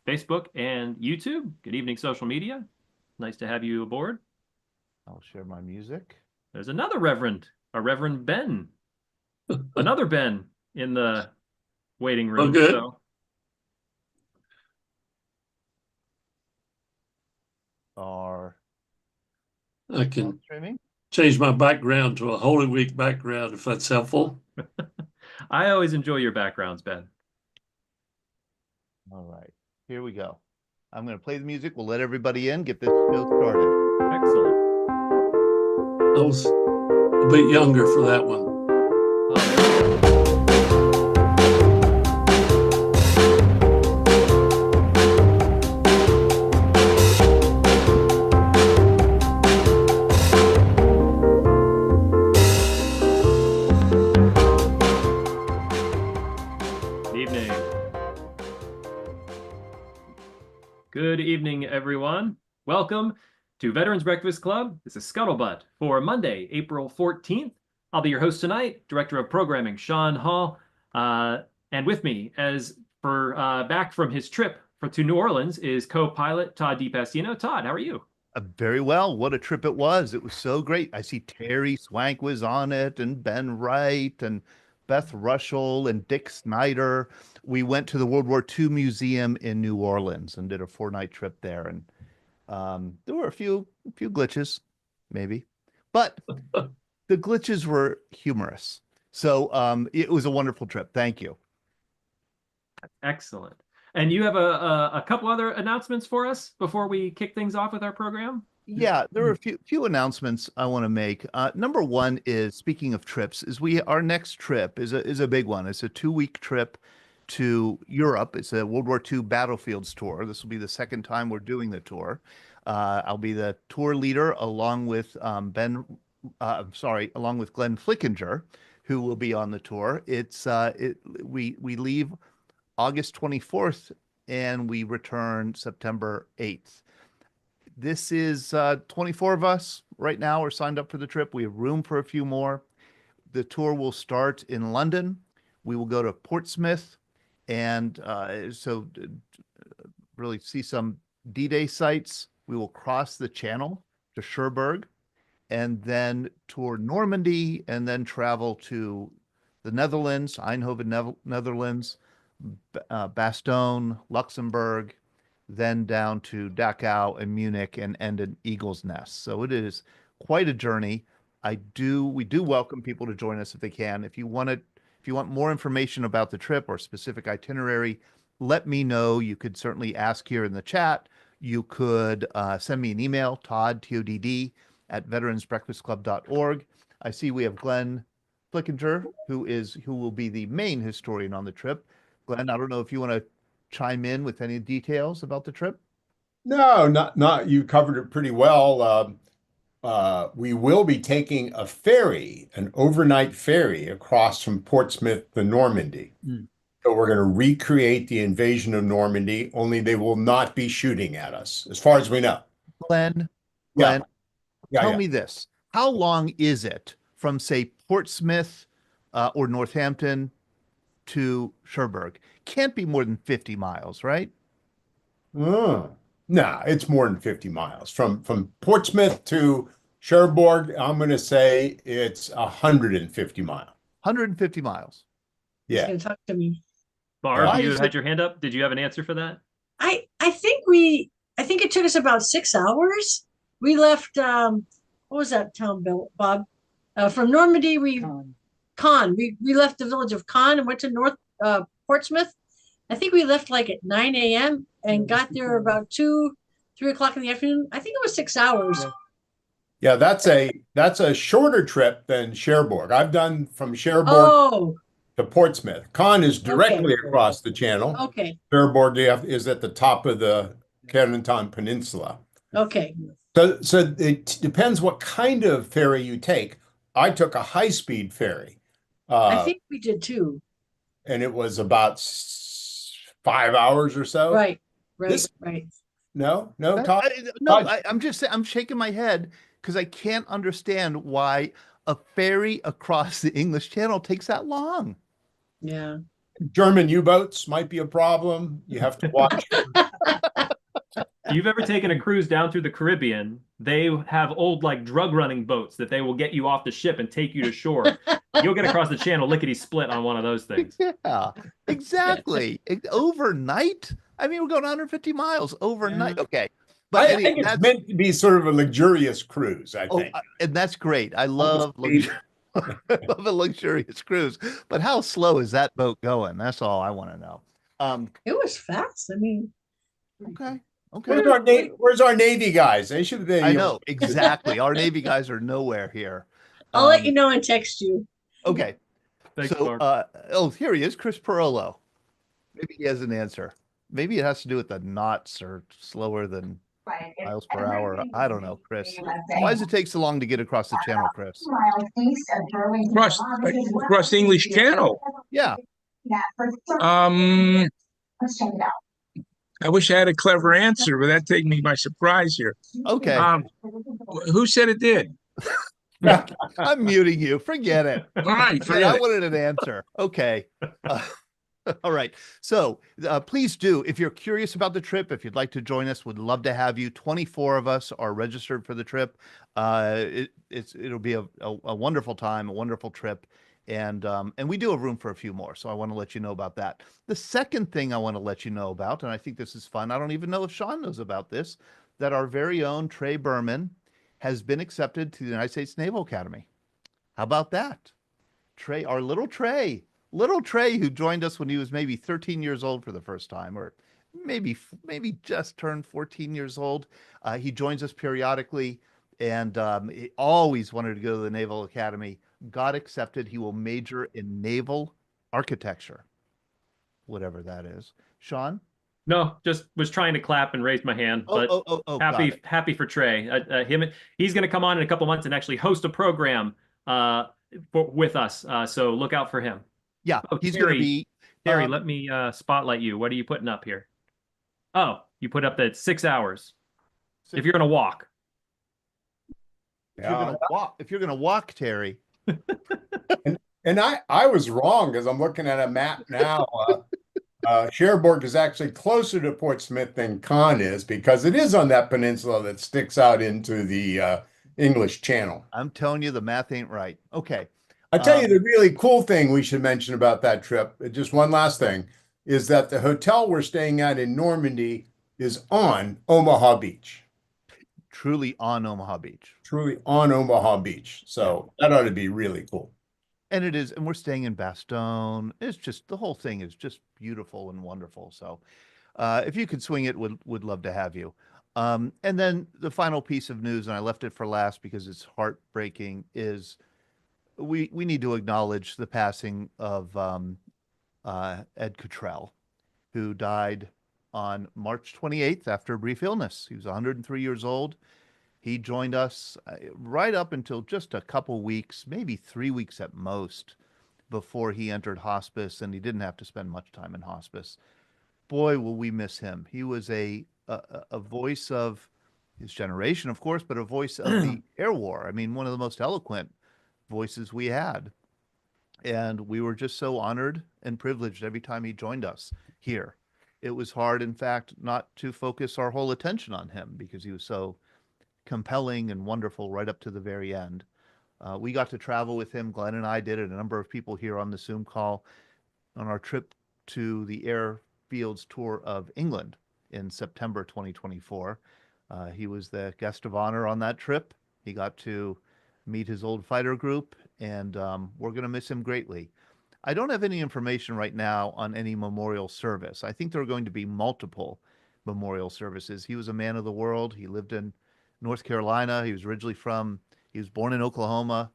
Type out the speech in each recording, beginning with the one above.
Facebook, and YouTube. Good evening, social media. Nice to have you aboard. I'll share my music. There's another Reverend, a Reverend Ben. Another Ben in the waiting room. Okay. So. I can streaming? change my background to a Holy Week background if that's helpful. I always enjoy your backgrounds, Ben. All right, here we go. I'm going to play the music. We'll let everybody in, get this show started. Excellent. I was a bit younger for that one. Good evening, everyone. Welcome to Veterans Breakfast Club. This is Scuttlebutt for Monday, April 14th. I'll be your host tonight, Director of Programming, Sean Hall. And with me, as for back from his trip to New Orleans, is co-pilot Todd DiPastino. Todd, how are you? Very well. What a trip it was. It was so great. I see Terry Swank was on it, and Ben Wright, and Beth Rushell, and Dick Snyder. We went to the World War II Museum in New Orleans and did a 4-night trip there. And there were a few glitches, maybe, but the glitches were humorous. So it was a wonderful trip. Thank you. Excellent. And you have a couple other announcements for us before we kick things off with our program? Yeah, there are a few announcements I want to make. Number one is, speaking of trips, our next trip is a big one. It's a 2-week trip to Europe. It's a World War II battlefields tour. This will be the second time we're doing the tour. I'll be the tour leader along with along with Glenn Flickinger, who will be on the tour. We leave August 24th and we return September 8th. This is 24 of us right now are signed up for the trip. We have room for a few more. The tour will start in London. We will go to Portsmouth and really see some D-Day sites. We will cross the Channel to Cherbourg and then tour Normandy and then travel to the Netherlands, Eindhoven, Netherlands, Bastogne, Luxembourg, then down to Dachau and Munich and end in Eagle's Nest. So it is quite a journey. We do welcome people to join us if they can. If you want more information about the trip or specific itinerary, let me know. You could certainly ask here in the chat. You could send me an email, Todd at veteransbreakfastclub.org. I see we have Glenn Flickinger, who will be the main historian on the trip. Glenn, I don't know if you want to chime in with any details about the trip. No, not. You covered it pretty well. We will be taking a ferry, an overnight ferry across from Portsmouth to Normandy. So we're going to recreate the invasion of Normandy, only they will not be shooting at us, as far as we know. Glenn, tell me this. How long is it from, say, Portsmouth or Northampton to Cherbourg? Can't be more than 50 miles, right? No, it's more than 50 miles. From Portsmouth to Cherbourg, I'm going to say it's 150 miles. 150 miles. Yeah. He's gonna talk to me. Barb, you had your hand up. Did you have an answer for that? I think it took us about 6 hours. We left what was that town, Bob? From Normandy, Caen. We left the village of Caen and went to North Portsmouth. I think we left like at 9 a.m. and got there about 2-3 o'clock in the afternoon. I think it was 6 hours. Yeah, that's a shorter trip than Cherbourg. I've done from Cherbourg to Portsmouth. Caen is directly across the Channel. Okay. Cherbourg is at the top of the Carentan Peninsula. Okay. So it depends what kind of ferry you take. I took a high-speed ferry. I think we did too. And it was about 5 hours or so. Right. No, I'm shaking my head because I can't understand why a ferry across the English Channel takes that long. Yeah. German U-boats might be a problem. You have to watch If you've ever taken a cruise down through the Caribbean, they have old like drug running boats that they will get you off the ship and take you to shore. You'll get across the channel lickety split on one of those things. Yeah, exactly. Overnight? I mean, we're going 150 miles overnight. Yeah. Okay. But I anyway, think it's meant to be sort of a luxurious cruise, I oh, think. and that's great. I love I love a luxurious cruise. But how slow is that boat going? That's all I want to know. It was fast. I mean, Okay. Where's our Navy guys? They should be. I know exactly. Our Navy guys are nowhere here. I'll let you know and text you. Okay. Thanks, So, Mark. here he is, Chris Perolo. Maybe he has an answer. Maybe it has to do with the knots or slower than miles per hour. I don't know, Chris. Why does it take so long to get across the channel, Chris? Across the English Channel. Yeah. I wish I had a clever answer, but that take me by surprise here. Okay. Who said it did? I'm muting you. Forget it. All right, I forget it. wanted an answer. Okay. All right. So please do, if you're curious about the trip, if you'd like to join us, would love to have you. 24 of us are registered for the trip. It'll be a wonderful time, a wonderful trip. And we do have room for a few more. So I want to let you know about that. The second thing I want to let you know about, and I think this is fun, I don't even know if Sean knows about this, that our very own Trey Berman has been accepted to the United States Naval Academy. How about that? Trey, our little Trey, who joined us when he was maybe 13 years old for the first time, or maybe just turned 14 years old. He joins us periodically, and he always wanted to go to the Naval Academy. Got accepted. He will major in naval architecture, whatever that is. Sean? No, just was trying to clap and raise my hand, but happy for Trey. He's going to come on in a couple months and actually host a program with us. So look out for him. Yeah, he's going to be. Terry, let me spotlight you. What are you putting up here? Oh, you put up that 6 hours. If you're going to walk. If you're going to walk, Terry. And I was wrong because I'm looking at a map now. Cherbourg is actually closer to Portsmouth than Caen is because it is on that peninsula that sticks out into the English Channel. I'm telling you, the math ain't right. Okay. I'll tell you the really cool thing we should mention about that trip, just one last thing, is that the hotel we're staying at in Normandy is on Omaha Beach. Truly on Omaha Beach. Truly on Omaha Beach. So that ought to be really cool. And it is, and we're staying in Bastogne. It's just, the whole thing is just beautiful and wonderful. So if you could swing it, would love to have you. And then the final piece of news, and I left it for last because it's heartbreaking, is we need to acknowledge the passing of Ed Cottrell, who died on March 28th after a brief illness. He was 103 years old. He joined us right up until just a couple weeks, maybe 3 weeks at most, before he entered hospice, and he didn't have to spend much time in hospice. Boy, will we miss him. He was a voice of his generation, of course, but a voice of the air war. I mean, one of the most eloquent voices we had. And we were just so honored and privileged every time he joined us here. It was hard, in fact, not to focus our whole attention on him because he was so compelling and wonderful right up to the very end. We got to travel with him. Glenn and I did it. A number of people here on the Zoom call on our trip to the airfields tour of England in September 2024. He was the guest of honor on that trip. He got to meet his old fighter group, and we're going to miss him greatly. I don't have any information right now on any memorial service. I think there are going to be multiple memorial services. He was a man of the world. He lived in North Carolina. He was born in Oklahoma,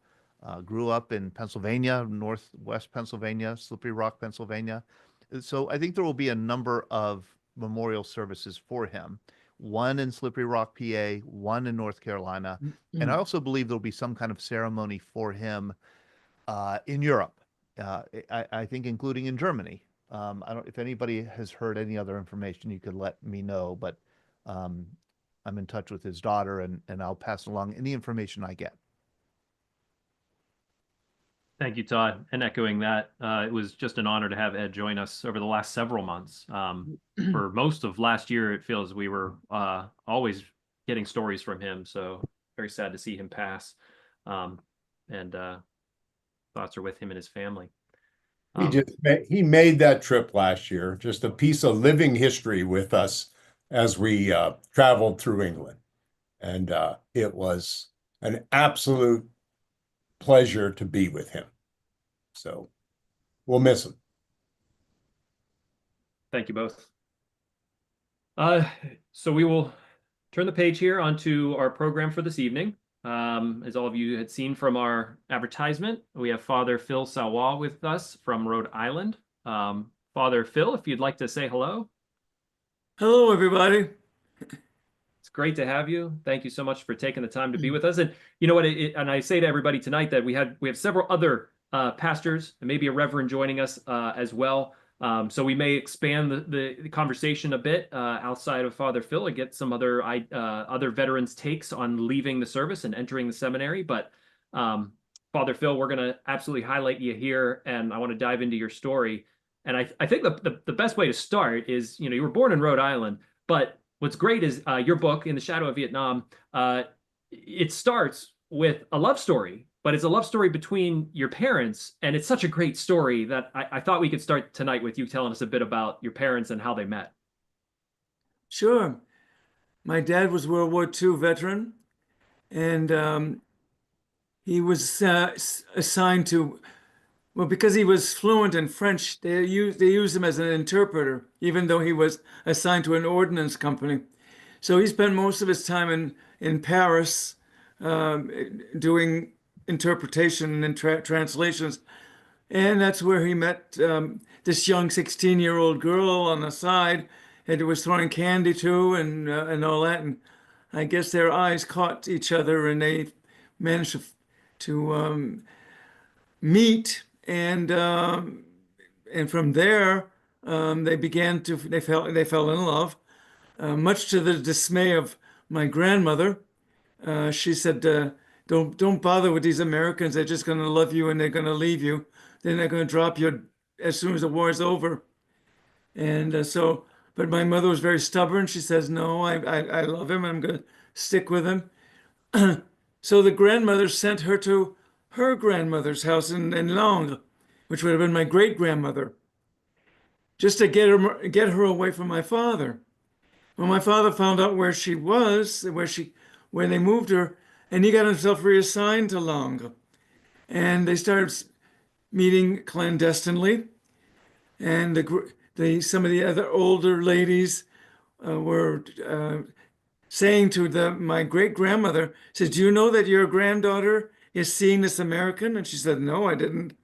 grew up in Pennsylvania, Northwest Pennsylvania, Slippery Rock, Pennsylvania. So I think there will be a number of memorial services for him. One in Slippery Rock, PA, one in North Carolina. And I also believe there'll be some kind of ceremony for him in Europe. I think including in Germany. If anybody has heard any other information, you could let me know, but I'm in touch with his daughter and I'll pass along any information I get. Thank you, Todd. And echoing that, it was just an honor to have Ed join us over the last several months. For most of last year, it feels we were always getting stories from him. So very sad to see him pass. And thoughts are with him and his family. He made that trip last year, just a piece of living history with us as we traveled through England. And it was an absolute pleasure to be with him. So we'll miss him. Thank you both. So we will turn the page here onto our program for this evening. As all of you had seen from our advertisement, we have Father Phil Salois with us from Rhode Island. Father Phil, if you'd like to say hello. Hello, everybody. It's great to have you. Thank you so much for taking the time to be with us. And you know what? And I say to everybody tonight that we have several other pastors and maybe a reverend joining us as well. So we may expand the conversation a bit outside of Father Phil and get some other veterans' takes on leaving the service and entering the seminary. But Father Phil, we're going to absolutely highlight you here, and I want to dive into your story. And I think the best way to start is, you were born in Rhode Island, but what's great is your book, In the Shadow of Vietnam, it starts with a love story, but it's a love story between your parents. And it's such a great story that I thought we could start tonight with you telling us a bit about your parents and how they met. Sure. My dad was World War II veteran, and he was assigned to, well, because he was fluent in French, they used him as an interpreter, even though he was assigned to an ordnance company. So he spent most of his time in Paris doing interpretation and translations. And that's where he met this young 16-year-old girl on the side, and he was throwing candy to and all that. And I guess their eyes caught each other, and they managed to meet. And from there, they fell in love, much to the dismay of my grandmother. She said, don't bother with these Americans. They're just going to love you and they're going to leave you. Then they're going to drop you as soon as the war's over. And but my mother was very stubborn. She says, no, I love him. I'm going to stick with him. So the grandmother sent her to her grandmother's house in Langres, which would have been my great-grandmother, just to get her away from my father. When my father found out where she was, where they moved her, and he got himself reassigned to Langres. And they started meeting clandestinely. And some of the other older ladies were saying to my great-grandmother, says, do you know that your granddaughter is seeing this American? And she said, no, I didn't.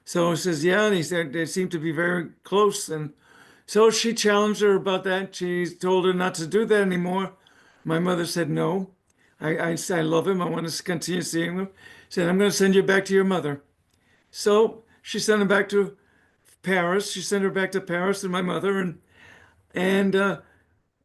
So he says, yeah, and he said they seem to be very close. And so she challenged her about that. She told her not to do that anymore. My mother said, no, I love him. I want to continue seeing him. Said, I'm going to send you back to your mother. So she sent him back to Paris. She sent her back to Paris and my mother. And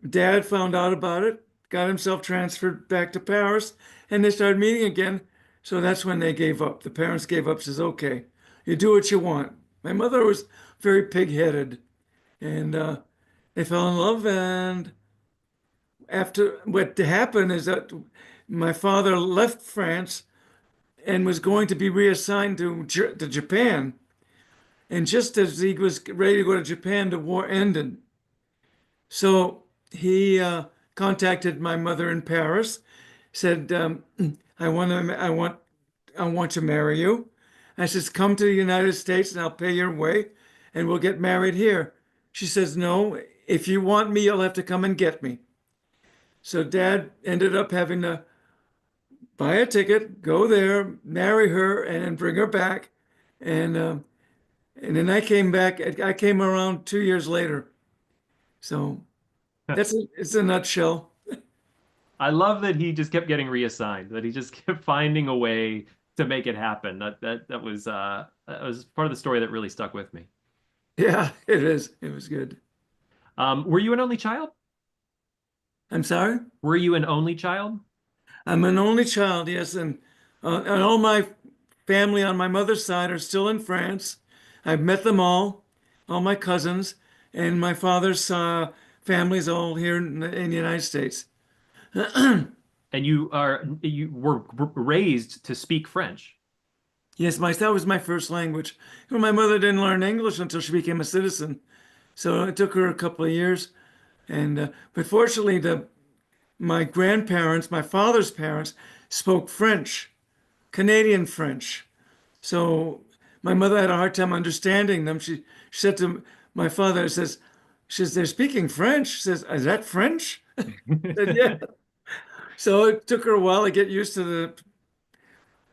Dad found out about it, got himself transferred back to Paris, and they started meeting again. So that's when they gave up. The parents gave up, says, okay, you do what you want. My mother was very pig-headed, and they fell in love. And after, what happened is that my father left France and was going to be reassigned to Japan. And just as he was ready to go to Japan, the war ended. So he contacted my mother in Paris, said, I want to marry you. I says, come to the United States and I'll pay your way and we'll get married here. She says, no, if you want me, you'll have to come and get me. So Dad ended up having to buy a ticket, go there, marry her, and then bring her back. And then I came back. I came around 2 years later. So it's a nutshell. I love that he just kept getting reassigned, that he just kept finding a way to make it happen. That was part of the story that really stuck with me. Yeah, it is. It was good. Were you an only child? I'm sorry? Were you an only child? I'm an only child, yes. And all my family on my mother's side are still in France. I've met them all my cousins, and my father's family's all here in the United States. And you were raised to speak French. Yes, that was my first language. My mother didn't learn English until she became a citizen, so it took her a couple of years. And but fortunately, my grandparents, my father's parents, spoke French, Canadian French. So my mother had a hard time understanding them. She said to my father, they're speaking French. She says, is that French? I said, yeah. So it took her a while to get used to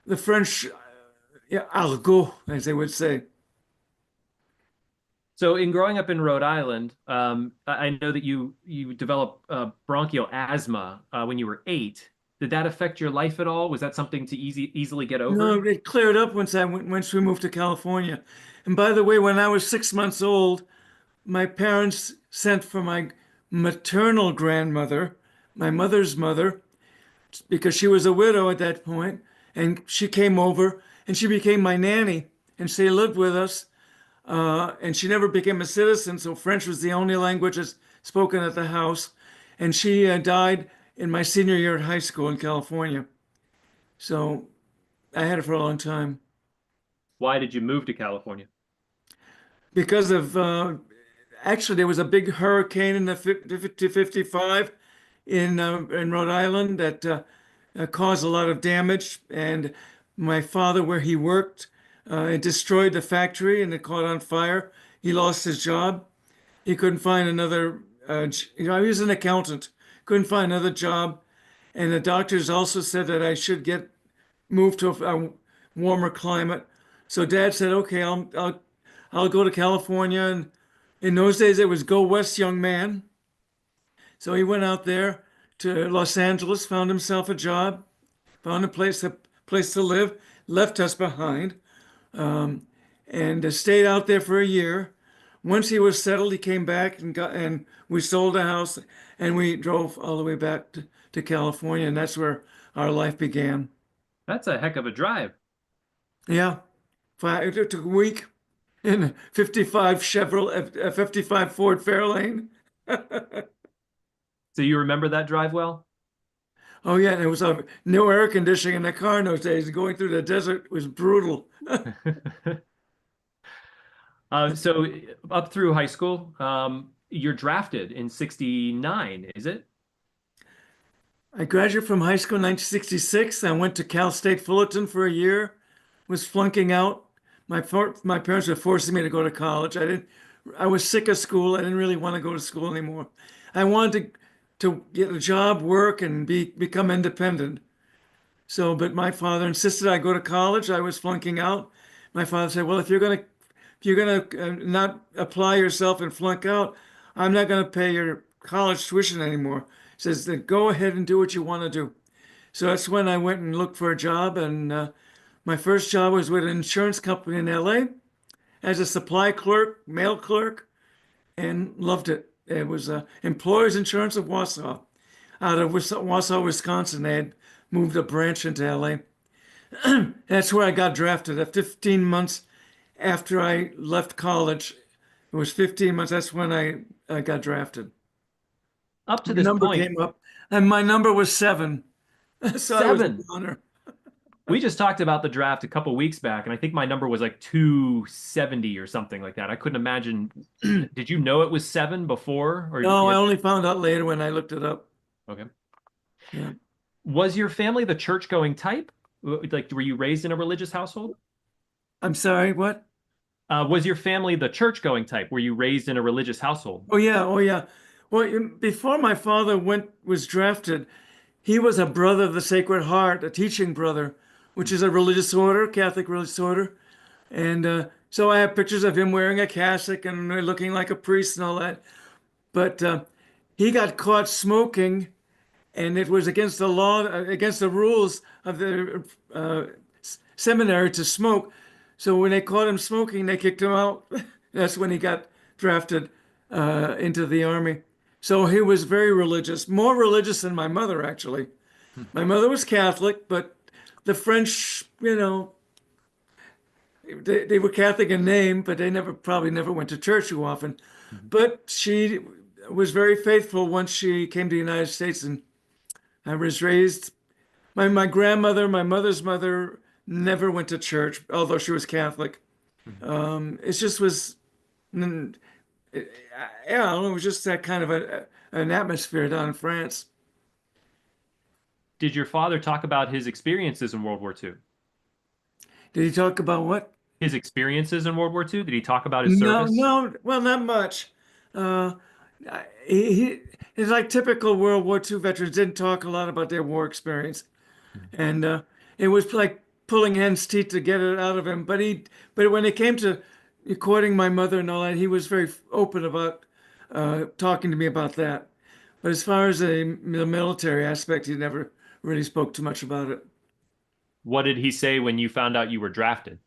the French argot, as they would say. So in growing up in Rhode Island, I know that you developed bronchial asthma when you were 8. Did that affect your life at all? Was that something to easily get over? No, it cleared up once we moved to California. And by the way, when I was 6 months old, my parents sent for my maternal grandmother, my mother's mother, because she was a widow at that point, and she came over and she became my nanny, and she lived with us. And she never became a citizen, so French was the only language that's spoken at the house. And she died in my senior year at high school in California. So I had it for a long time. Why did you move to California? Because of, actually, there was a big hurricane in the 50-55 in Rhode Island that caused a lot of damage. And my father, where he worked, it destroyed the factory and it caught on fire. He lost his job. He couldn't find another, he was an accountant, couldn't find another job. And the doctors also said that I should moved to a warmer climate. So Dad said, okay, I'll go to California. And in those days it was go west, young man. So he went out there to Los Angeles, found himself a job, found a place to live, left us behind. And stayed out there for a year. Once he was settled, he came back and we sold a house and we drove all the way back to California, and that's where our life began. That's a heck of a drive. Yeah, it took a week in a 55 Chevrolet, 55 Ford Fairlane. So you remember that drive well? Oh yeah, and it was no air conditioning in the car in those days. Going through the desert was brutal. So up through high school, you're drafted in '69, is it? I graduated from high school in 1966. I went to Cal State Fullerton for a year, was flunking out. My parents were forcing me to go to college. I was sick of school. I didn't really want to go to school anymore. I wanted to get a job, work, and become independent. So, but my father insisted I go to college. I was flunking out. My father said, well, if you're gonna not apply yourself and flunk out, I'm not gonna pay your college tuition anymore. He says, then go ahead and do what you want to do. So that's when I went and looked for a job. And my first job was with an insurance company in LA as a supply clerk, mail clerk, and loved it. It was Employers Insurance of Wausau. Out of Wausau, Wisconsin, they had moved a branch into LA. That's where I got drafted. At 15 months after I left college, it was 15 months, that's when I got drafted. Up to The this number point, came up, and my number was 7. So I was an 7. honor. We just talked about the draft a couple weeks back, and I think my number was like 270 or something like that. I couldn't imagine. Did you know it was 7 before? Or No, I only found out later when I looked it up. Okay. Yeah. Was your family the church-going type? Like, were you raised in a religious household? I'm sorry, what? Was your family the church-going type? Were you raised in a religious household? Oh yeah. Well, before my father was drafted, he was a brother of the Sacred Heart, a teaching brother, which is a religious order, Catholic religious order. And so I have pictures of him wearing a cassock and looking like a priest and all that. But he got caught smoking, and it was against the law, against the rules of the seminary to smoke. So when they caught him smoking, they kicked him out. That's when he got drafted into the army. So he was very religious, more religious than my mother, actually. My mother was Catholic, but the French, they were Catholic in name, but they probably never went to church too often. Mhm. But she was very faithful once she came to the United States, and I was raised. My grandmother, my mother's mother, never went to church, although she was Catholic. It just was, yeah, I don't know, it was just that kind of an atmosphere down in France. Did your father talk about his experiences in World War II? Did he talk about what? His experiences in World War II? Did he talk about his No, service? no, well, not much. Uh, it's like typical World War II veterans didn't talk a lot about their war experience, and it was like pulling hen's teeth to get it out of him. But when it came to courting my mother and all that, he was very open about talking to me about that. But as far as the military aspect, he never really spoke too much about it. What did he say when you found out you were drafted?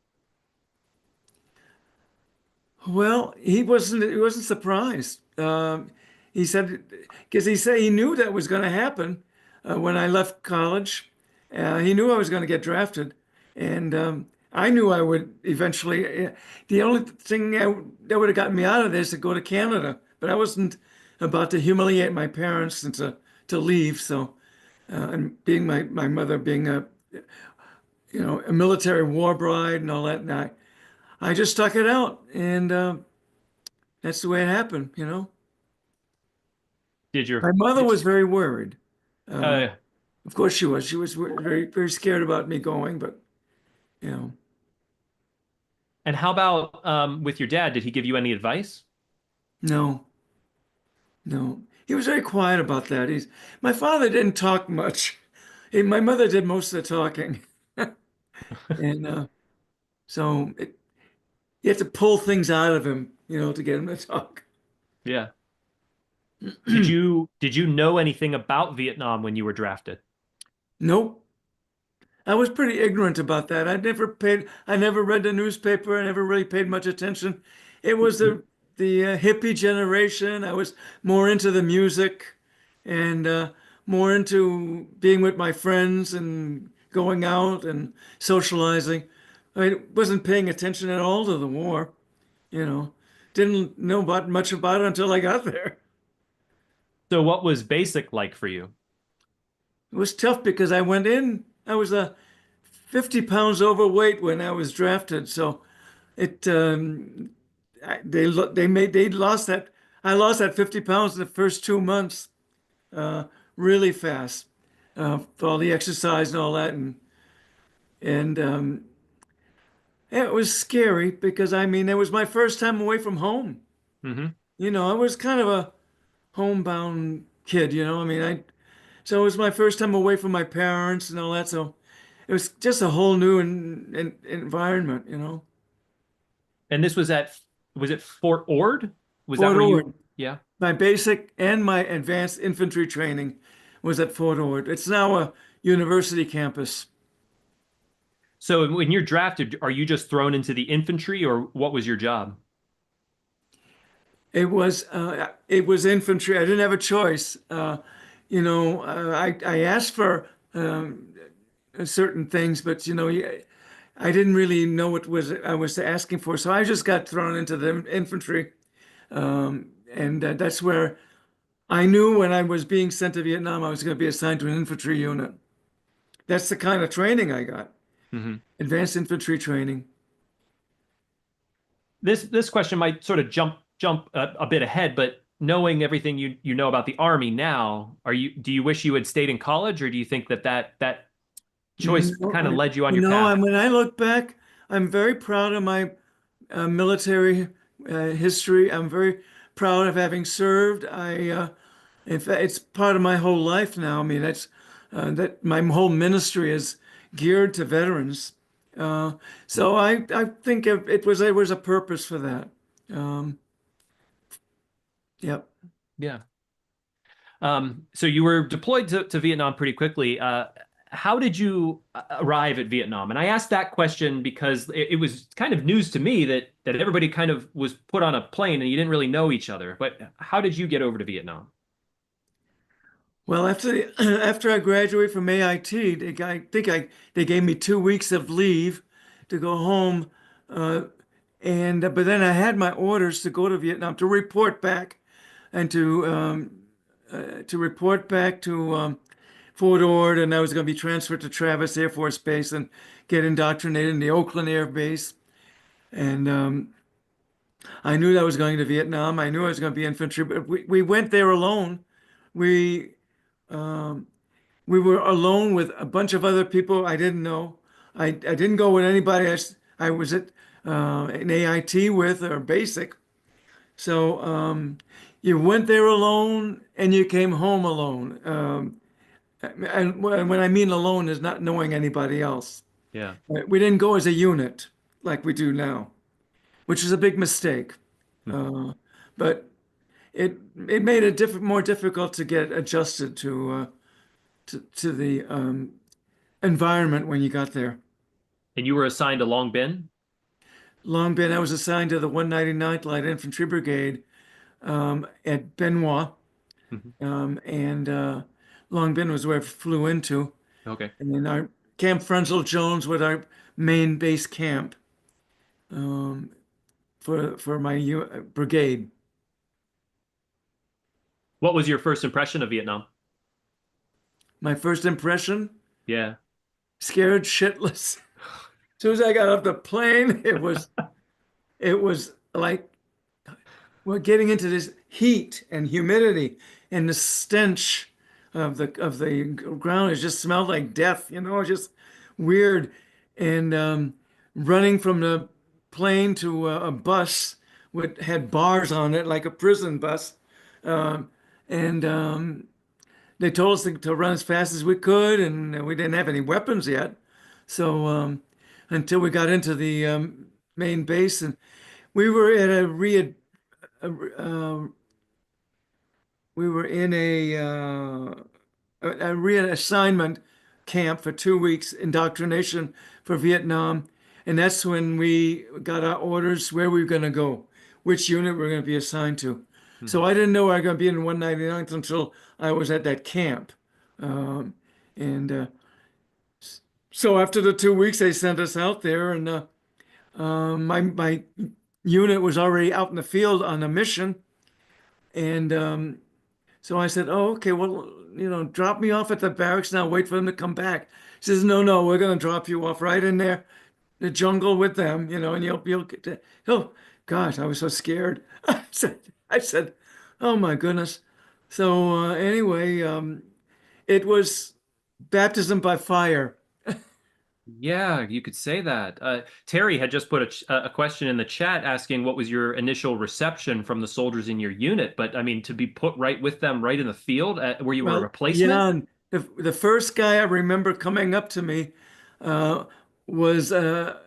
Well, he wasn't surprised. He said, because he said he knew that was going to happen when I left college. He knew I was going to get drafted, and I knew I would eventually. The only thing that would have gotten me out of this is to go to Canada, but I wasn't about to humiliate my parents and to leave. So, and being my mother being a military war bride and all that, and I just stuck it out, and that's the way it happened. Did your My mother was very worried. uh, Of course she was. She was very, very scared about me going, but you and how about with your dad? Did he give you any advice? no, no. He was very quiet about that. My father didn't talk much. My mother did most of the talking, and so you have to pull things out of him, to get him to talk. Yeah. Did you know anything about Vietnam when you were drafted? Nope. I was pretty ignorant about that. I never read the newspaper. I never really paid much attention. It was the hippie generation. I was more into the music and more into being with my friends and going out and socializing. I wasn't paying attention at all to the war, you know. Didn't know much about it until I got there. So what was basic like for you? It was tough because I went in, I was 50 pounds overweight when I was drafted. So it they lost that. I lost that 50 pounds in the first 2 months, uh, really fast, for all the exercise and all that, and yeah, it was scary because I mean it was my first time away from home. Hmm. I was kind of a homebound kid. I mean so it was my first time away from my parents and all that. So it was just a whole new environment. And this was it Fort Ord? Was that Fort where Ord. yeah. My basic and my advanced infantry training was at Fort Ord. It's now a university campus. So when you're drafted, are you just thrown into the infantry or what was your job? It was infantry. I didn't have a choice. I asked for certain things, but I didn't really know what was I was asking for, so I just got thrown into the infantry, and that's where I knew when I was being sent to Vietnam, I was going to be assigned to an infantry unit. That's the kind of training I got, Hmm. advanced infantry training. This question might sort of jump a bit ahead, but knowing everything you know about the Army now, do you wish you had stayed in college, or do you think that choice No, kind of led you on your path? when I look back, I'm very proud of my military history. I'm very proud of having served. In fact, it's part of my whole life now. I mean, that my whole ministry is geared to veterans. Uh, so I think there was a purpose for that. Um, yep. Yeah. So you were deployed to Vietnam pretty quickly. How did you arrive at Vietnam? And I asked that question because it was kind of news to me that everybody kind of was put on a plane and you didn't really know each other. But how did you get over to Vietnam? Well, after I graduated from AIT, they gave me 2 weeks of leave to go home But then I had my orders to go to Vietnam to report back, and to report back to Fort Ord, and I was going to be transferred to Travis Air Force Base and get indoctrinated in the Oakland Air Base. And I knew that I was going to Vietnam. I knew I was going to be infantry, but we went there alone. We um, we were alone with a bunch of other people I didn't know. I didn't go with anybody I was at an AIT with or basic. So you went there alone and you came home alone. And when I mean alone is not knowing anybody else. Yeah. We didn't go as a unit like we do now, which is a big mistake. But it made it more difficult to get adjusted to the environment when you got there. And you were assigned to Long Binh? Long Binh, I was assigned to the 199th Light Infantry Brigade at Benoit. And Long Binh was where I flew into. Okay. And then our Camp Frenzell Jones was our main base camp for my brigade. What was your first impression of Vietnam? My first impression? Yeah. Scared shitless. As soon as I got off the plane, it was like we're getting into this heat and humidity, and the stench of the ground. It just smelled like death, just weird. And running from the plane to a bus had bars on it like a prison bus, and they told us to run as fast as we could, and we didn't have any weapons yet. So until we got into the main base, and we were at we were in a reassignment camp for 2 weeks, indoctrination for Vietnam, and that's when we got our orders where we were going to go, which unit we were going to be assigned to. So I didn't know I was going to be in 199th until I was at that camp. So after the 2 weeks, they sent us out there, and my unit was already out in the field on a mission. And so I said, "Oh, okay, well, drop me off at the barracks now, wait for them to come back." He says, "No, we're going to drop you off right in there, the jungle with them, and you'll get to." Oh, gosh, I was so scared. I said, "Oh my goodness." So anyway, it was baptism by fire. Yeah, you could say that. Terry had just put a question in the chat asking what was your initial reception from the soldiers in your unit. But I mean, to be put right with them right in the field, where you were a replacement? Yeah, the first guy I remember coming up to me was a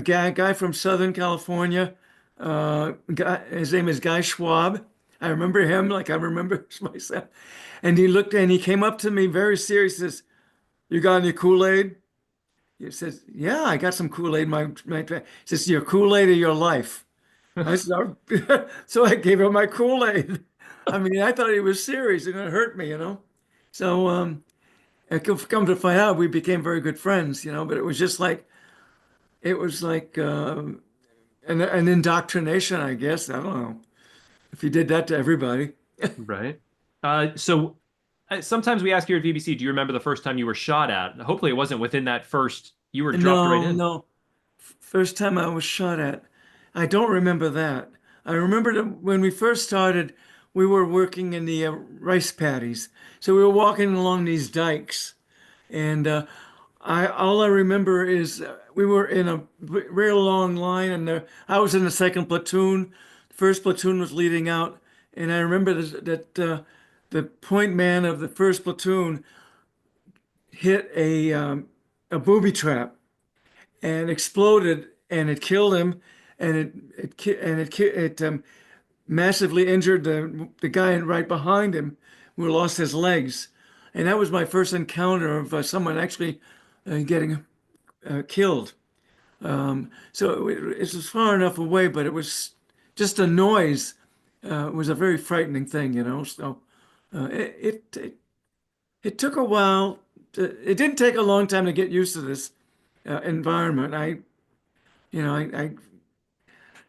guy from Southern California. His name is Guy Schwab. I remember him like I remember myself. And he came up to me very serious. He says, "You got any Kool-Aid?" He says, "Yeah, I got some Kool-Aid. He says, "Your Kool-Aid or your life?" I said, "Oh." So I gave him my Kool-Aid. I mean, I thought he was serious. He was going to hurt me, So I come to find out, we became very good friends, but it was just like, an indoctrination, I guess. I don't know if he did that to everybody. Right. So sometimes we ask here at VBC, do you remember the first time you were shot at? Hopefully it wasn't within that first, you were dropped right in. No. First time I was shot at. I don't remember that. I remember that when we first started, we were working in the rice paddies. So we were walking along these dikes. And all I remember is we were in a real long line, and I was in the second platoon. The first platoon was leading out. And I remember that the point man of the first platoon hit a booby trap and exploded, and it killed him, and it massively injured the guy right behind him, who lost his legs. And that was my first encounter of someone actually getting killed. So it was far enough away, but it was just a noise. It was a very frightening thing, So it took a while. It didn't take a long time to get used to this environment. you know,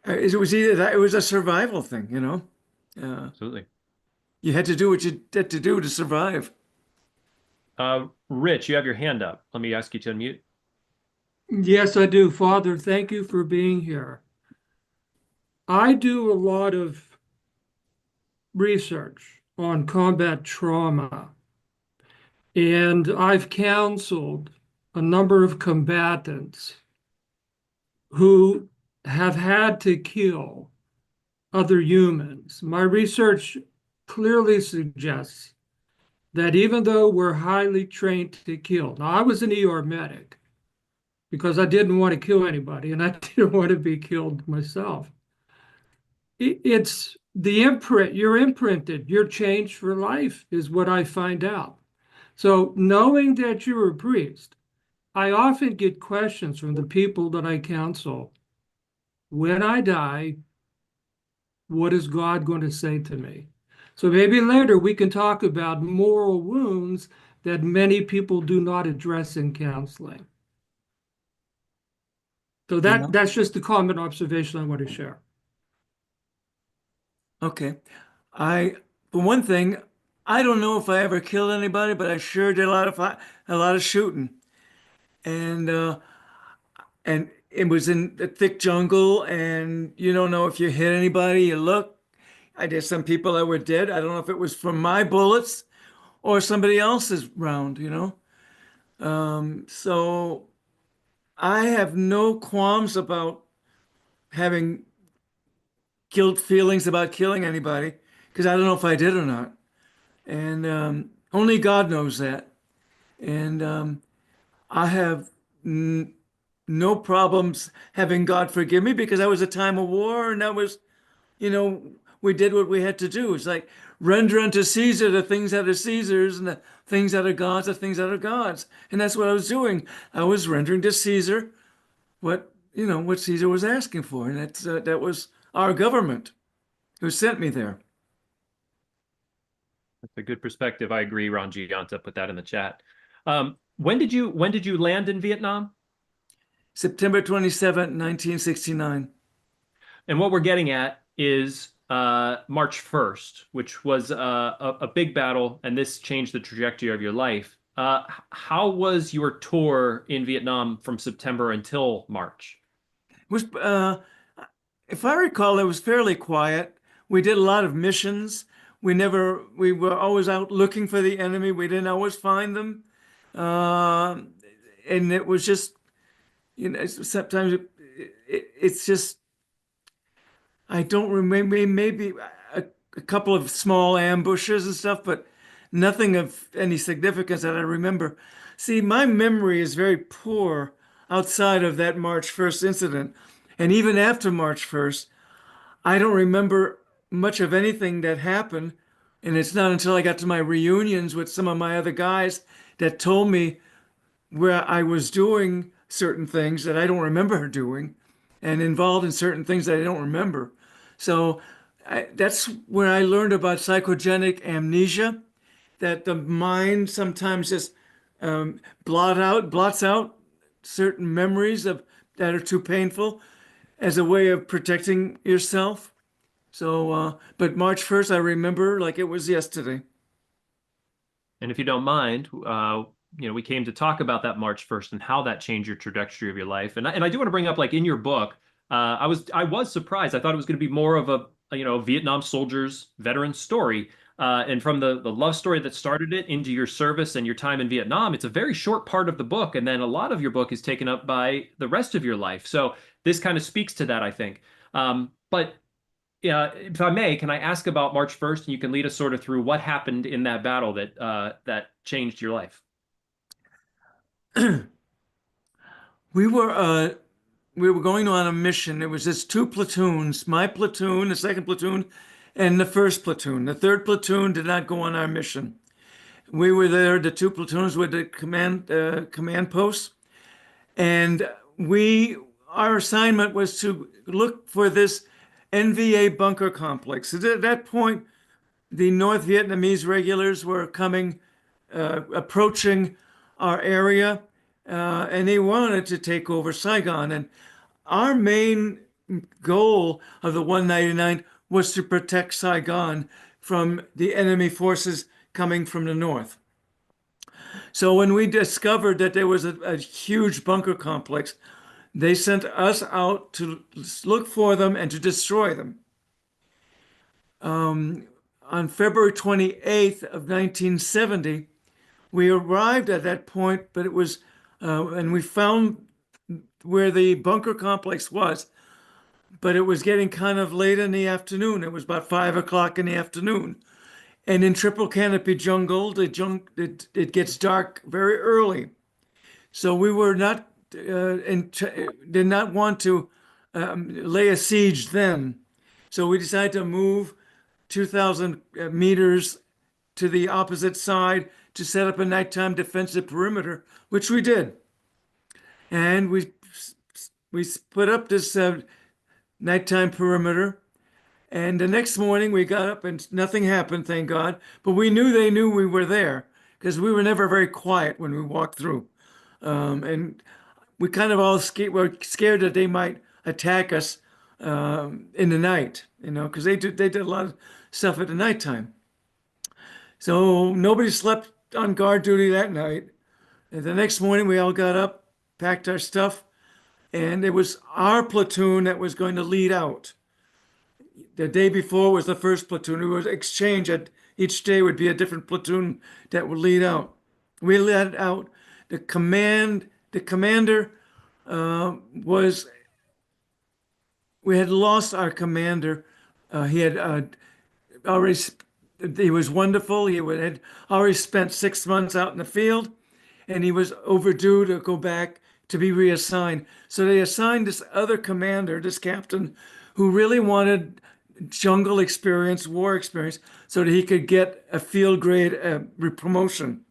it was either that, it was a survival thing, you know. Absolutely. You had to do what you had to do to survive. Rich, you have your hand up. Let me ask you to unmute. Yes, I do. Father, thank you for being here. I do a lot of research on combat trauma, and I've counseled a number of combatants who have had to kill other humans. My research clearly suggests that even though we're highly trained to kill, now I was an ER medic because I didn't want to kill anybody and I didn't want to be killed myself. It's the imprint, you're imprinted, you're changed for life is what I find out. So knowing that you're a priest, I often get questions from the people that I counsel. When I die, what is God going to say to me? So maybe later we can talk about moral wounds that many people do not address in counseling. So that's just a common observation I want to share. Okay. For one thing, I don't know if I ever killed anybody, but I sure did a lot of shooting. And it was in the thick jungle, and you don't know if you hit anybody, you look. I did some people that were dead. I don't know if it was from my bullets or somebody else's round, you know. So I have no qualms about having guilt feelings about killing anybody, because I don't know if I did or not. And only God knows that. And I have no problems having God forgive me, because that was a time of war, and that was, you know, we did what we had to do. It's like, render unto Caesar the things that are Caesar's, and the things that are God's, the things that are God's. And that's what I was doing. I was rendering to Caesar what Caesar was asking for. And that was our government who sent me there. That's a good perspective. I agree, Ron Gianta put that in the chat. When did you land in Vietnam? September 27, 1969. And what we're getting at is March 1st, which was a big battle, and this changed the trajectory of your life. How was your tour in Vietnam from September until March? It was, if I recall, it was fairly quiet. We did a lot of missions. We were always out looking for the enemy. We didn't always find them. And it was just, you know, sometimes it's just, I don't remember, maybe a couple of small ambushes and stuff, but nothing of any significance that I remember. See, my memory is very poor outside of that March 1st incident. And even after March 1st, I don't remember much of anything that happened. And it's not until I got to my reunions with some of my other guys that told me where I was doing certain things that I don't remember doing, and involved in certain things that I don't remember. So that's where I learned about psychogenic amnesia, that the mind sometimes just blots out certain memories that are too painful as a way of protecting yourself. So, but March 1st, I remember like it was yesterday. And if you don't mind, we came to talk about that March 1st and how that changed your trajectory of your life. And I do want to bring up, like, in your book, I was surprised. I thought it was going to be more of a Vietnam soldiers, veteran story. And from the love story that started it into your service and your time in Vietnam, it's a very short part of the book. And then a lot of your book is taken up by the rest of your life. So this kind of speaks to that, I think. But if I may, can I ask about March 1st, and you can lead us sort of through what happened in that battle that changed your life? We were going on a mission. It was just two platoons, my platoon, the second platoon, and the first platoon. The third platoon did not go on our mission. We were there, the two platoons with the command posts, and our assignment was to look for this NVA bunker complex. At that point, the North Vietnamese regulars were approaching our area, and they wanted to take over Saigon. And our main goal of the 199 was to protect Saigon from the enemy forces coming from the north. So when we discovered that there was a huge bunker complex, they sent us out to look for them and to destroy them. On February 28th of 1970, we arrived at that point, but it was, and we found where the bunker complex was, but it was getting kind of late in the afternoon. It was about 5 o'clock in the afternoon. And in triple canopy jungle, it gets dark very early. So we were not, did not want to lay a siege then. So we decided to move 2,000 meters to the opposite side to set up a nighttime defensive perimeter, which we did. And we put up this nighttime perimeter. And the next morning we got up and nothing happened, thank God. But we knew they knew we were there because we were never very quiet when we walked through. And we kind of all were scared that they might attack us in the night, because they did a lot of stuff at the nighttime. So nobody slept on guard duty that night. And the next morning we all got up, packed our stuff, and it was our platoon that was going to lead out. The day before was the first platoon. We would exchange it. Each day would be a different platoon that would lead out. We led out. The commander was, we had lost our commander. He had already, he was wonderful. He had already spent 6 months out in the field, and he was overdue to go back to be reassigned. So they assigned this other commander, this captain, who really wanted jungle experience, war experience, so that he could get a field grade promotion.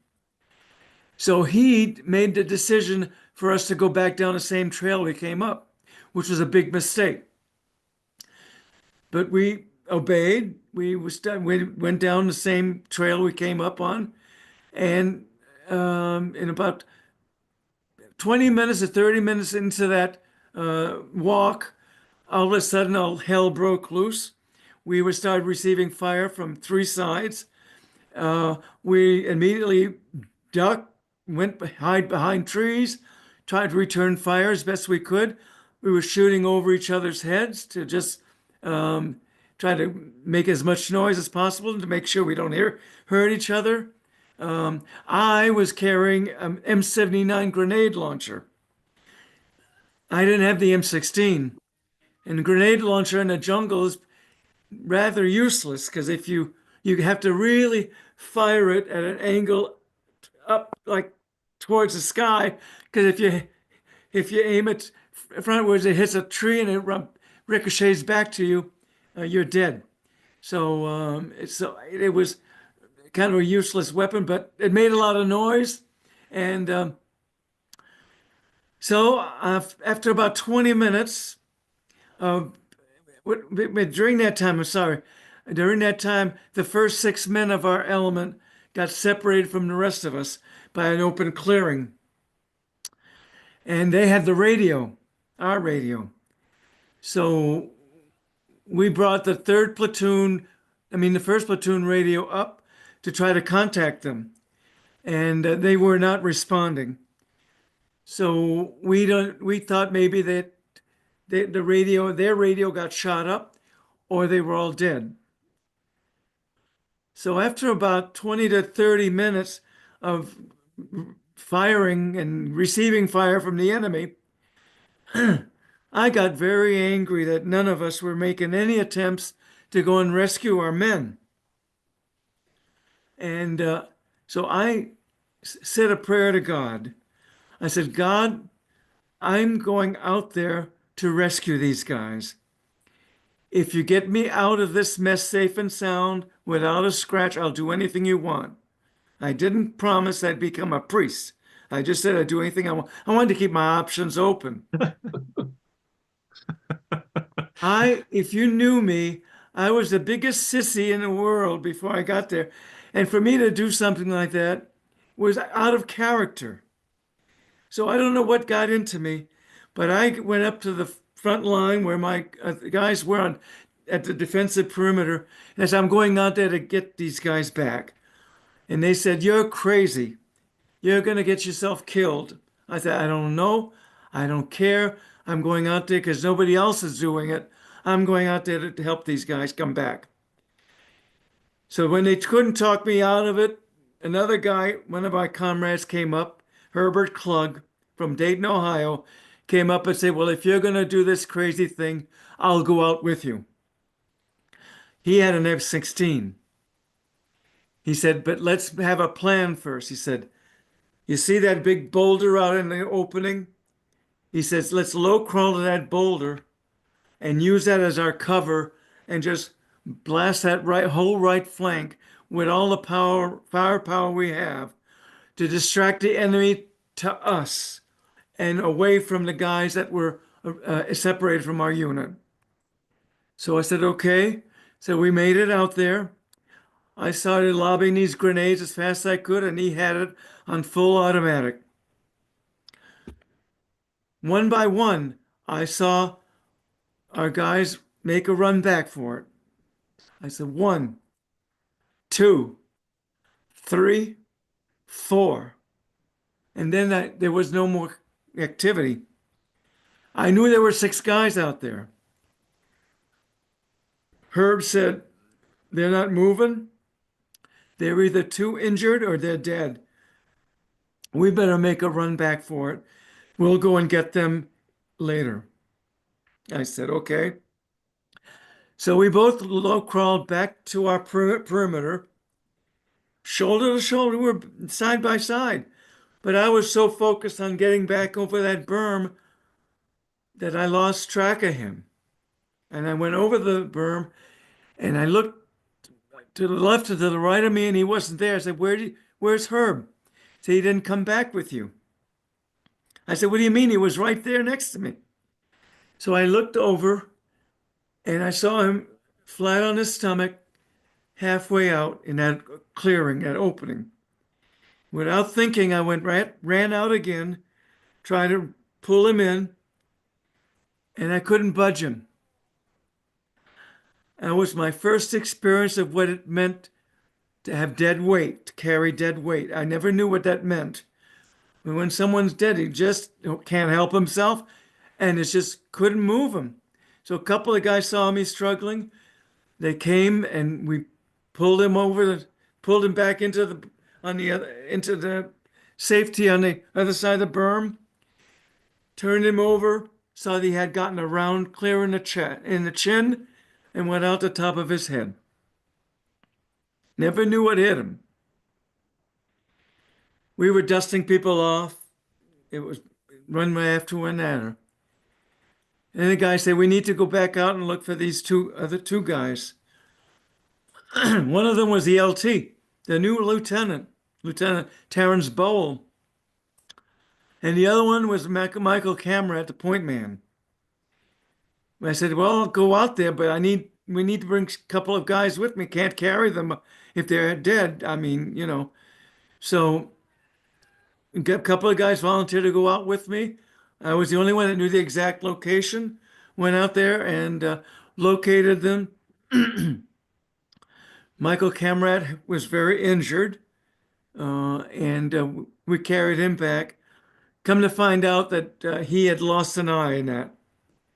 So he made the decision for us to go back down the same trail we came up, which was a big mistake. But we obeyed. We went down the same trail we came up on, and in about 20 minutes or 30 minutes into that walk, all of a sudden, all hell broke loose. We started receiving fire from 3 sides. We immediately ducked, went hide behind trees, tried to return fire as best we could. We were shooting over each other's heads to just try to make as much noise as possible to make sure we don't hurt each other. I was carrying an M79 grenade launcher. I didn't have the M16. And the grenade launcher in the jungle is rather useless because if you have to really fire it at an angle up like towards the sky, because if you aim it frontwards, it hits a tree and it ricochets back to you, you're dead. So it was kind of a useless weapon, but it made a lot of noise. And so after about 20 minutes, during that time, the first 6 men of our element got separated from the rest of us by an open clearing. And they had the radio, our radio. So we brought the first platoon radio up to try to contact them. And they were not responding. So we thought maybe that their radio got shot up, or they were all dead. So after about 20 to 30 minutes of firing and receiving fire from the enemy, I got very angry that none of us were making any attempts to go and rescue our men. And so I said a prayer to God. I said, God, I'm going out there to rescue these guys. If you get me out of this mess safe and sound without a scratch, I'll do anything you want. I didn't promise I'd become a priest. I just said I'd do anything I want. I wanted to keep my options open. If you knew me, I was the biggest sissy in the world before I got there. And for me to do something like that was out of character. So I don't know what got into me, but I went up to front line where my the guys were on at the defensive perimeter as I'm going out there to get these guys back. And they said, "You're crazy. You're going to get yourself killed." I said, "I don't know. I don't care. I'm going out there because nobody else is doing it. I'm going out there to help these guys come back." So when they couldn't talk me out of it, another guy, one of my comrades came up, Herb Klug from Dayton, Ohio, came up and said, "Well, if you're going to do this crazy thing, I'll go out with you." He had an F-16. He said, "But let's have a plan first." He said, "You see that big boulder out in the opening?" He says, "Let's low crawl to that boulder and use that as our cover and just blast that whole right flank with all the firepower we have to distract the enemy to us and away from the guys that were separated from our unit." So I said, "Okay." So we made it out there. I started lobbing these grenades as fast as I could, and he had it on full automatic. One by one, I saw our guys make a run back for it. I said, 1, 2, 3, 4. And then there was no more activity. I knew there were 6 guys out there. Herb said, "They're not moving. They're either too injured or they're dead. We better make a run back for it. We'll go and get them later." I said, "Okay." So we both low crawled back to our perimeter, shoulder to shoulder. We're side by side. But I was so focused on getting back over that berm that I lost track of him. And I went over the berm and I looked to the left and to the right of me and he wasn't there. I said, "Where's Herb?" He said, "He didn't come back with you." I said, "What do you mean? He was right there next to me." So I looked over and I saw him flat on his stomach, halfway out in that clearing, that opening. Without thinking, I ran out again, tried to pull him in, and I couldn't budge him. That was my first experience of what it meant to have dead weight, to carry dead weight. I never knew what that meant. When someone's dead, he just can't help himself, and it just couldn't move him. So a couple of guys saw me struggling. They came and we pulled him pulled him back into the safety on the other side of the berm. Turned him over, saw that he had gotten a round clear in the chin, and went out the top of his head. Never knew what hit him. We were dusting people off. It was runway after another. And the guy said, "We need to go back out and look for these other two guys." One of them was the LT, the new Lieutenant Terrence Bowl. And the other one was Michael Cameron, the point man. I said, "Well, I'll go out there, but we need to bring a couple of guys with me. Can't carry them if they're dead. I mean, you know." So a couple of guys volunteered to go out with me. I was the only one that knew the exact location. Went out there and located them. Michael Camrat was very injured, and we carried him back. Come to find out that he had lost an eye in that.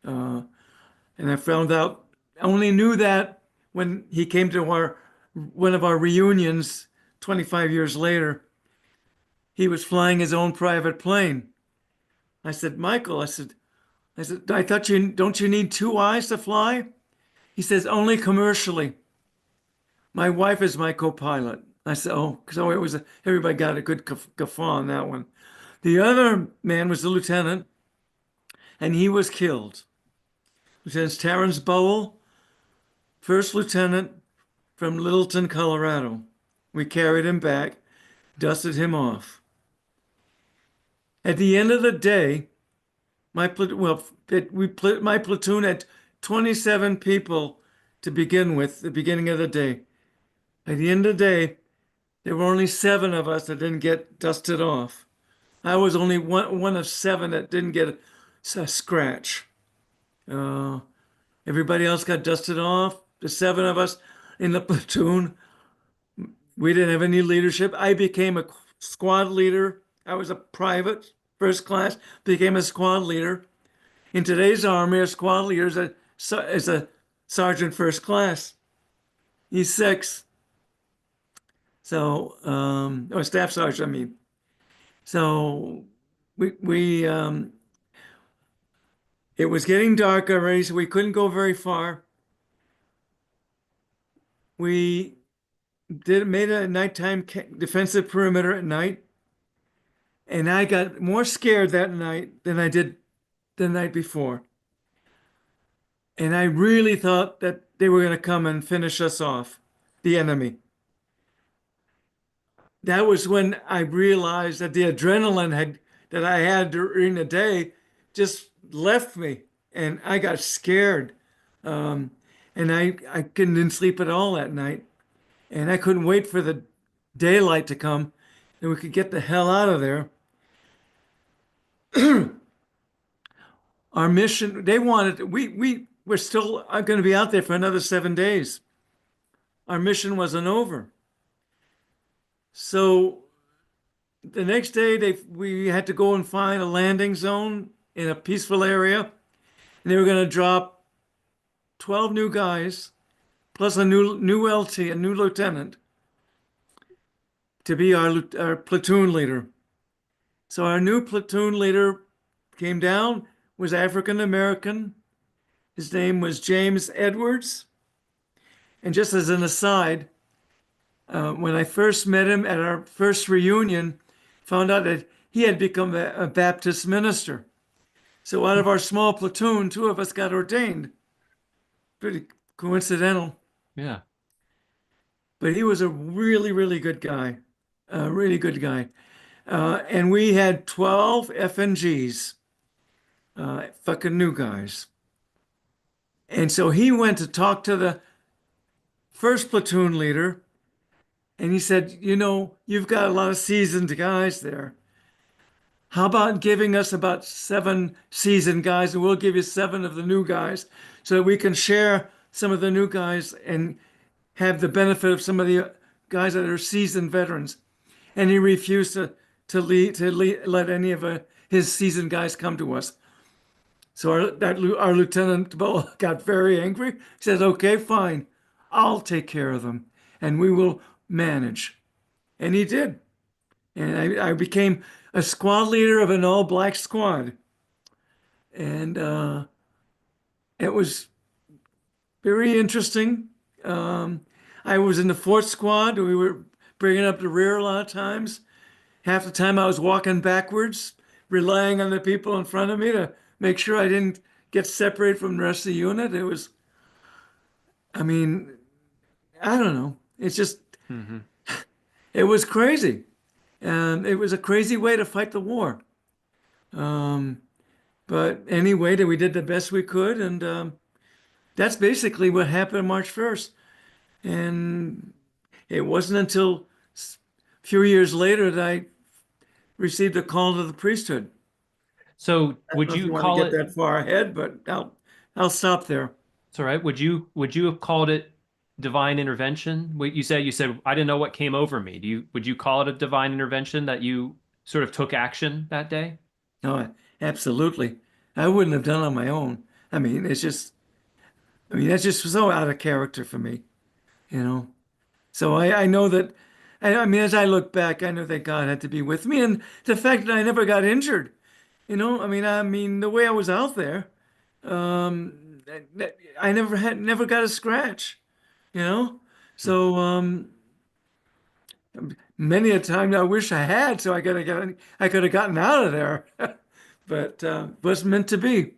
And I found out, only knew that when he came to one of our reunions 25 years later. He was flying his own private plane. I said, "Michael," I said, "I thought don't you need 2 eyes to fly?" He says, "Only commercially. My wife is my co-pilot." I said, "Oh," because everybody got a good guffaw on that one. The other man was the lieutenant, and he was killed. Lieutenant Terrence Bowl, first lieutenant from Littleton, Colorado. We carried him back, dusted him off. At the end of the day, my platoon had 27 people to begin with, the beginning of the day. At the end of the day, there were only 7 of us that didn't get dusted off. I was only one of 7 that didn't get a scratch. Everybody else got dusted off. The 7 of us in the platoon, we didn't have any leadership. I became a squad leader. I was a private, first class, became a squad leader. In today's army, a squad leader is a sergeant first class. He's 6. So, or staff sergeant, I mean. So we it was getting dark already, so we couldn't go very far. We made a nighttime defensive perimeter at night, and I got more scared that night than I did the night before. And I really thought that they were going to come and finish us off, the enemy. That was when I realized that the adrenaline that I had during the day just left me, and I got scared. And I couldn't sleep at all that night. And I couldn't wait for the daylight to come and we could get the hell out of there. Our mission, they wanted, we were still going to be out there for another 7 days. Our mission wasn't over. So the next day, we had to go and find a landing zone in a peaceful area. And they were going to drop 12 new guys, plus a new LT, a new lieutenant, to be our platoon leader. So our new platoon leader came down, was African American. His name was James Edwards. And just as an aside, when I first met him at our first reunion, found out that he had become a Baptist minister. So out of our small platoon, 2 of us got ordained. Pretty coincidental. Yeah. But he was a really, really good guy. A really good guy. And we had 12 FNGs, fucking new guys. And so he went to talk to the first platoon leader, and he said, you know, you've got a lot of seasoned guys there. How about giving us about 7 seasoned guys, and we'll give you 7 of the new guys so that we can share some of the new guys and have the benefit of some of the guys that are seasoned veterans. And he refused to let any of his seasoned guys come to us. So our lieutenant got very angry. He said, okay, fine, I'll take care of them and we will manage. And he did. And I became a squad leader of an all-black squad. And it was very interesting. I was in the 4th squad. We were bringing up the rear a lot of times. Half the time I was walking backwards, relying on the people in front of me to make sure I didn't get separated from the rest of the unit. It was, I mean, I don't know. It's just, it was crazy. It was a crazy way to fight the war. But anyway, we did the best we could. And that's basically what happened March 1st. And it wasn't until a few years later that I received a call to the priesthood. So would you want call to it get that far ahead, but I'll stop there. It's all right. Would you have called it divine intervention? What you said I didn't know what came over me. Would you call it a divine intervention that you sort of took action that day? No, absolutely. I wouldn't have done it on my own. I mean, that's just so out of character for me, you know. So I know that, I mean, as I look back, I know that God had to be with me, and the fact that I never got injured, you know. I mean, the way I was out there, I never got a scratch, you know. So many a time I wish I had, so I could have gotten out of there, but wasn't meant to be.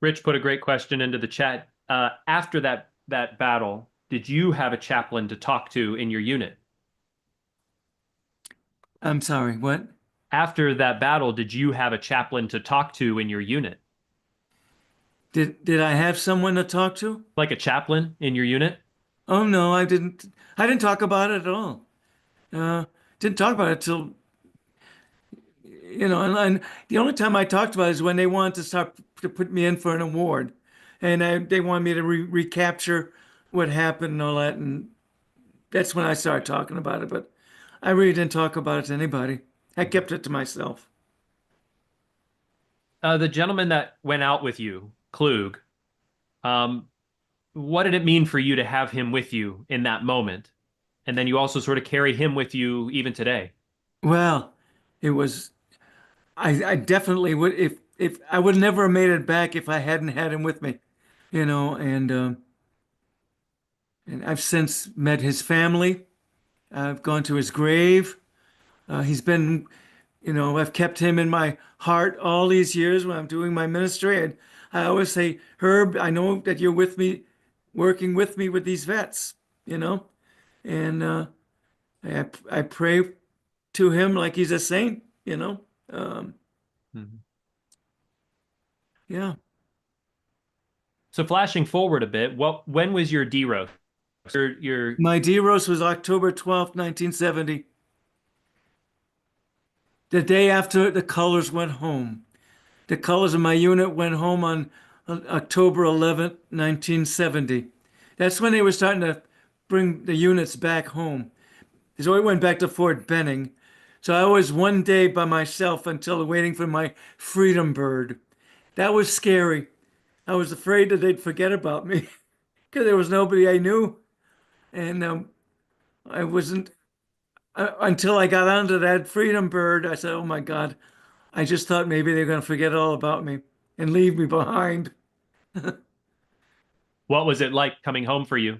Rich put a great question into the chat. After that battle, did you have a chaplain to talk to in your unit? I'm sorry, what? After that battle, did you have a chaplain to talk to in your unit? Did I have someone to talk to? Like a chaplain in your unit? Oh no, I didn't. I didn't talk about it at all. Didn't talk about it till you know, and the only time I talked about it is when they wanted to start to put me in for an award, and they wanted me to recapture what happened and all that, and that's when I started talking about it. But I really didn't talk about it to anybody. I kept it to myself. The gentleman that went out with you, Klug, what did it mean for you to have him with you in that moment? And then you also sort of carry him with you even today. Well, it was, I definitely would, if I would never have made it back if I hadn't had him with me, you know, and I've since met his family. I've gone to his grave. He's been, you know, I've kept him in my heart all these years when I'm doing my ministry. And I always say, Herb, I know that you're with me, working with me with these vets, you know, and I pray to him like he's a saint, you know. Yeah. So flashing forward a bit, when was your D-Row? Your My D-Roast was October 12th, 1970. The day after the colors went home. The colors of my unit went home on October 11th, 1970. That's when they were starting to bring the units back home. So I went back to Fort Benning. So I was one day by myself until waiting for my freedom bird. That was scary. I was afraid that they'd forget about me because there was nobody I knew. And I wasn't, until I got onto that freedom bird, I said, oh my God, I just thought maybe they're going to forget all about me and leave me behind. what was it like coming home for you?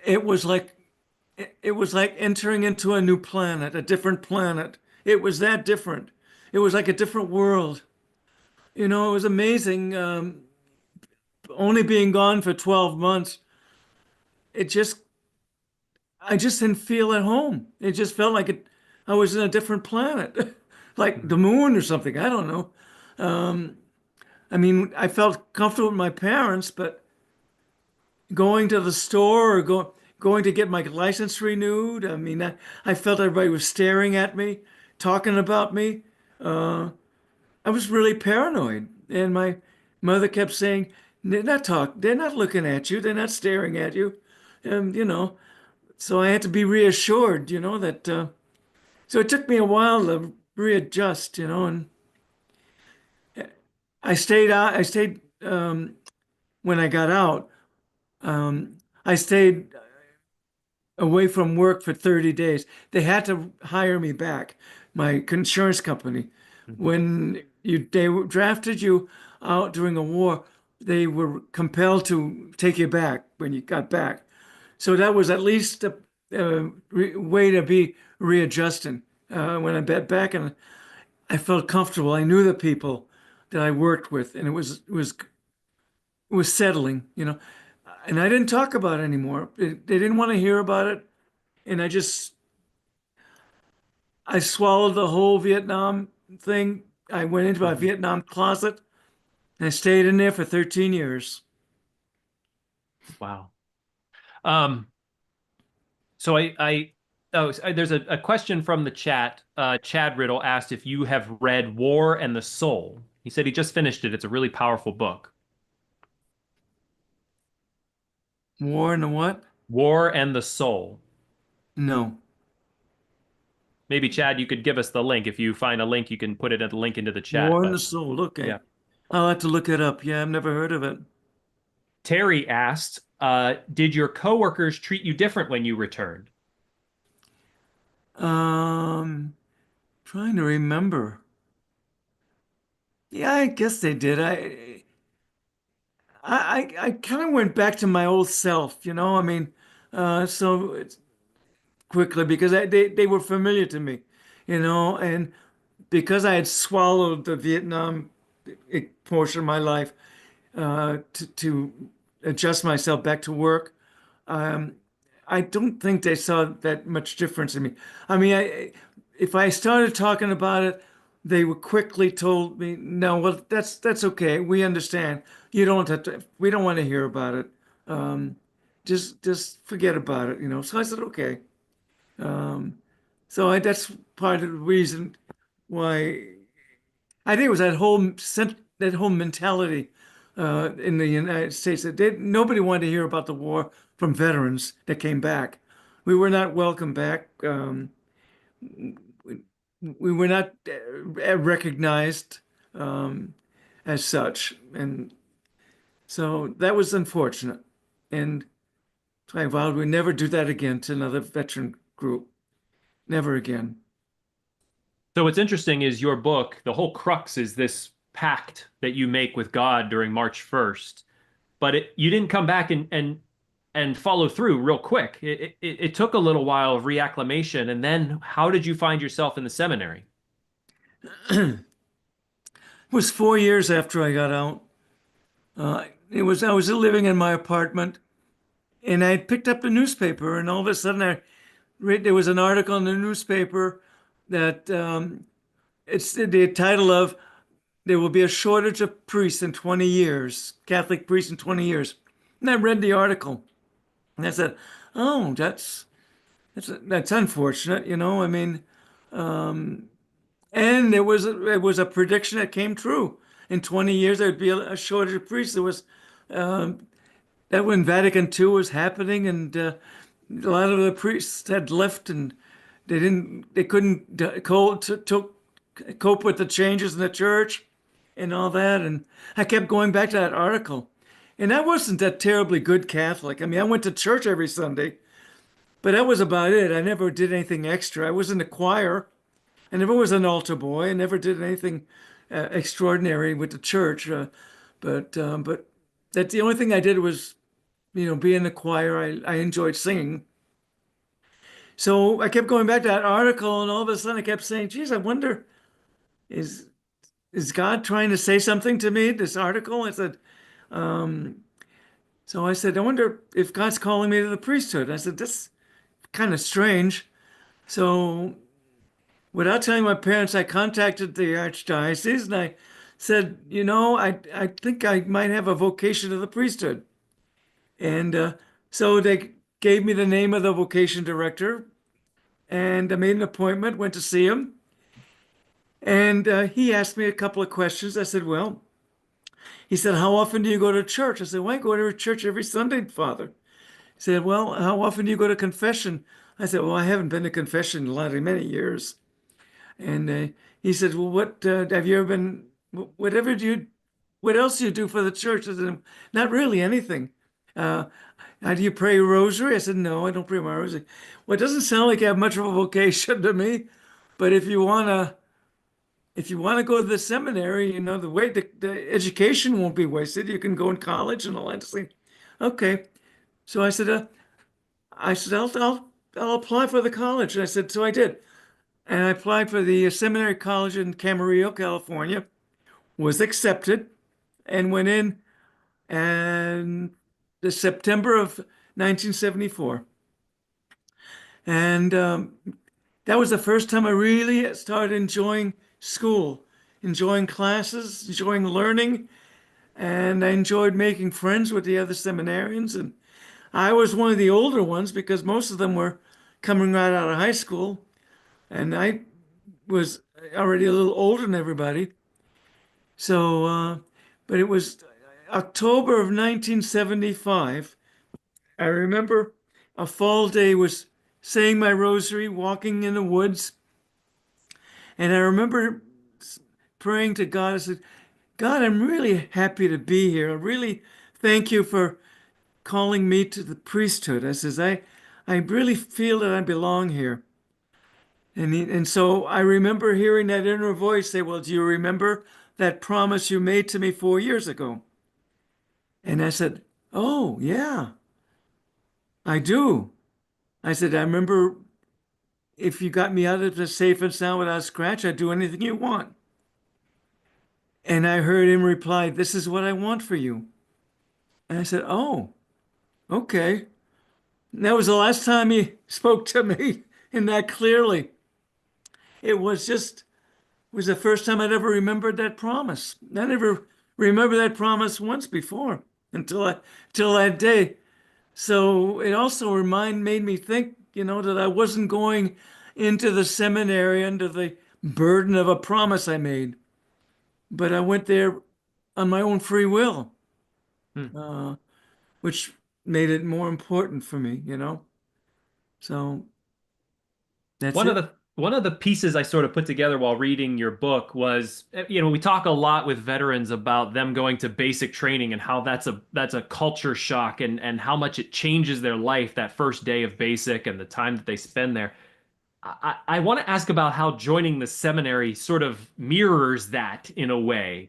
It was like, it was like entering into a new planet, a different planet. It was that different. It was like a different world. You know, it was amazing. Only being gone for 12 months, it just, I just didn't feel at home. It just felt like I was in a different planet, like the moon or something. I don't know. I mean, I felt comfortable with my parents, but going to the store or going to get my license renewed, I mean, I felt everybody was staring at me, talking about me. I was really paranoid, and my mother kept saying, they're not looking at you, they're not staring at you," you know. So I had to be reassured, you know, that. So it took me a while to readjust, you know, and I stayed out. I stayed when I got out. I stayed away from work for 30 days. They had to hire me back, my insurance company. When they drafted you out during a war, they were compelled to take you back when you got back. So that was at least a way to be readjusting. When I got back and I felt comfortable, I knew the people that I worked with, and it was settling, you know. And I didn't talk about it anymore. They didn't want to hear about it, and I swallowed the whole Vietnam thing. I went into my Vietnam closet, and I stayed in there for 13 years. Wow. So there's a question from the chat. Chad Riddle asked if you have read War and the Soul. He said he just finished it. It's a really powerful book. War and the what? War and the Soul. No. Maybe, Chad, you could give us the link. If you find a link, you can put it at the link into the chat. War and the Soul. Okay. Yeah. I'll have to look it up. Yeah, I've never heard of it. Terry asked, did your coworkers treat you different when you returned? Trying to remember. Yeah, I guess they did. I kind of went back to my old self, you know. I mean, so it's quickly because they were familiar to me, you know, and because I had swallowed the Vietnam portion of my life to adjust myself back to work. I don't think they saw that much difference in me. I mean, if I started talking about it, they would quickly told me, "No, well, that's okay. We understand. You don't have to. We don't want to hear about it. Just forget about it." You know. So I said, "Okay." So that's part of the reason why I think it was that whole mentality in the United States that nobody wanted to hear about the war from veterans that came back. We were not welcome back. We were not recognized as such, and so that was unfortunate. And I vowed we'd never do that again to another veteran group, never again. So what's interesting is your book, the whole crux is this pact that you make with God during March 1st, but you didn't come back and follow through real quick. It took a little while of reacclimation. And then how did you find yourself in the seminary? It was 4 years after I got out. I was living in my apartment, and I had picked up the newspaper, and all of a sudden there was an article in the newspaper that it's the title of "There will be a shortage of priests in 20 years, Catholic priests in 20 years." And I read the article, and I said, "Oh, that's unfortunate, you know. I mean," and it was a prediction that came true. In 20 years, there would be a shortage of priests. There was that when Vatican II was happening, and a lot of the priests had left, and they couldn't cope with the changes in the church and all that. And I kept going back to that article, and I wasn't that terribly good Catholic. I mean, I went to church every Sunday, but that was about it. I never did anything extra. I was in the choir. I never was an altar boy. I never did anything extraordinary with the church. But that's the only thing I did was, be in the choir. I enjoyed singing. So I kept going back to that article, and all of a sudden I kept saying, geez, I wonder, is God trying to say something to me, this article? I said, so I said, I wonder if God's calling me to the priesthood. I said, this is kind of strange. So without telling my parents, I contacted the archdiocese, and I said, I think I might have a vocation to the priesthood. And so they gave me the name of the vocation director, and I made an appointment, went to see him. And he asked me a couple of questions. I said, well, he said, how often do you go to church? I said, well, I go to church every Sunday, Father. He said, well, how often do you go to confession? I said, well, I haven't been to confession in many years. And he said, well, what have you ever been, what else do you do for the church? I said, not really anything. Do you pray a rosary? I said, no, I don't pray my rosary. Well, it doesn't sound like you have much of a vocation to me, but if you want to go to the seminary, the way the education won't be wasted. You can go in college and all that. Say, okay. So I said, I'll apply for the college. And I said, so I did. And I applied for the seminary college in Camarillo, California, was accepted, and went in and the September of 1974. And that was the first time I really started enjoying school, enjoying classes, enjoying learning, and I enjoyed making friends with the other seminarians. And I was one of the older ones because most of them were coming right out of high school, and I was already a little older than everybody. So, but it was October of 1975. I remember a fall day was saying my rosary, walking in the woods. And I remember praying to God. I said, God, I'm really happy to be here. I really thank you for calling me to the priesthood. I says, I really feel that I belong here. And so I remember hearing that inner voice say, well, do you remember that promise you made to me 4 years ago? And I said, oh, yeah, I do. I said, I remember if you got me out of the safe and sound without a scratch, I'd do anything you want. And I heard him reply, this is what I want for you. And I said, oh, okay. And that was the last time he spoke to me and that clearly. It was the first time I'd ever remembered that promise. I never remembered that promise once before until that day. So it also made me think, that I wasn't going into the seminary under the burden of a promise I made, but I went there on my own free will, which made it more important for me, you know? So that's One it. of the pieces I sort of put together while reading your book was, we talk a lot with veterans about them going to basic training and how that's a culture shock and how much it changes their life that first day of basic and the time that they spend there. I want to ask about how joining the seminary sort of mirrors that in a way.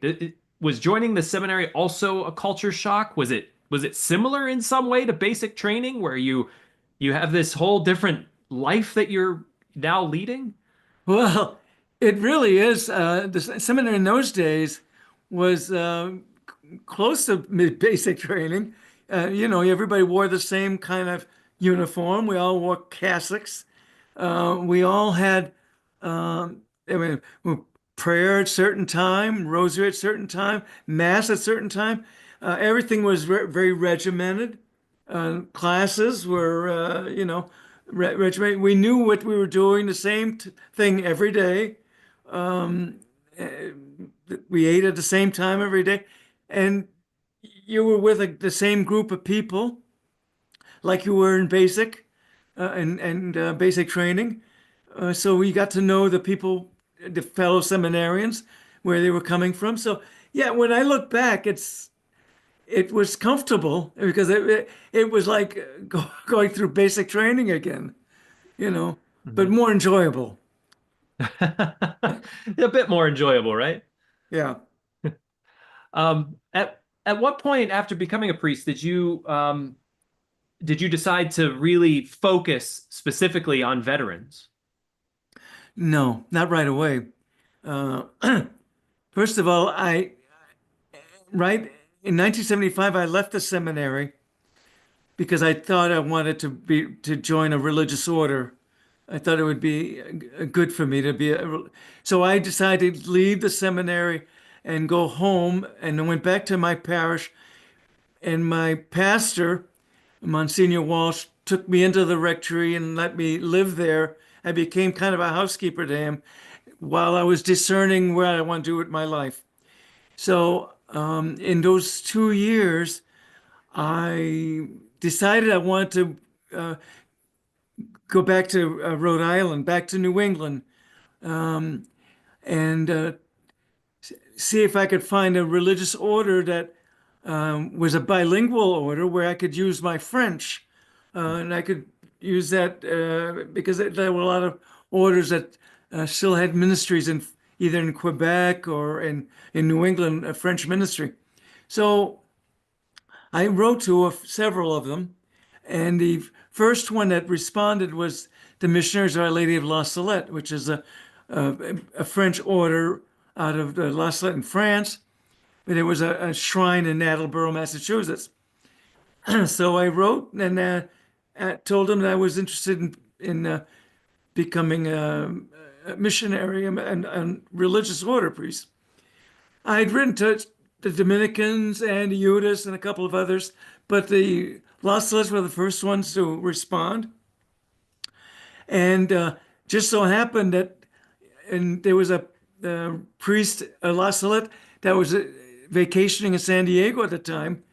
Was joining the seminary also a culture shock? Was it similar in some way to basic training where you have this whole different life that you're now leading? Well, it really is. The seminary in those days was close to basic training. Everybody wore the same kind of uniform. We all wore cassocks. We all had, prayer at certain time, rosary at certain time, mass at certain time. Everything was very regimented. Classes were, regimented. We knew what we were doing, the same thing every day. We ate at the same time every day, and you were with the same group of people, like you were in basic and basic training. So we got to know the people, the fellow seminarians, where they were coming from. So yeah, when I look back, it was comfortable because it was like going through basic training again, but more enjoyable. A bit more enjoyable, right? Yeah. At what point after becoming a priest did you decide to really focus specifically on veterans? No, not right away. First of all, right in 1975, I left the seminary because I thought I wanted to join a religious order. I thought it would be good for me to be so I decided to leave the seminary and go home, and I went back to my parish, and my pastor, Monsignor Walsh, took me into the rectory and let me live there. I became kind of a housekeeper to him while I was discerning what I want to do with my life. So in those 2 years, I decided I wanted to go back to Rhode Island, back to New England, and see if I could find a religious order that was a bilingual order where I could use my French. And I could use that because there were a lot of orders that still had ministries in either in Quebec or in New England, a French ministry. So I wrote to several of them, and the first one that responded was the Missionaries of Our Lady of La Salette, which is a French order out of La Salette in France. But it was a shrine in Attleboro, Massachusetts. So I wrote and told them that I was interested in becoming a missionary and religious order priest. I had written to the Dominicans and Ayotte and a couple of others, but the La Salettes were the first ones to respond. And just so happened that there was a priest, La Salette, that was vacationing in San Diego at the time,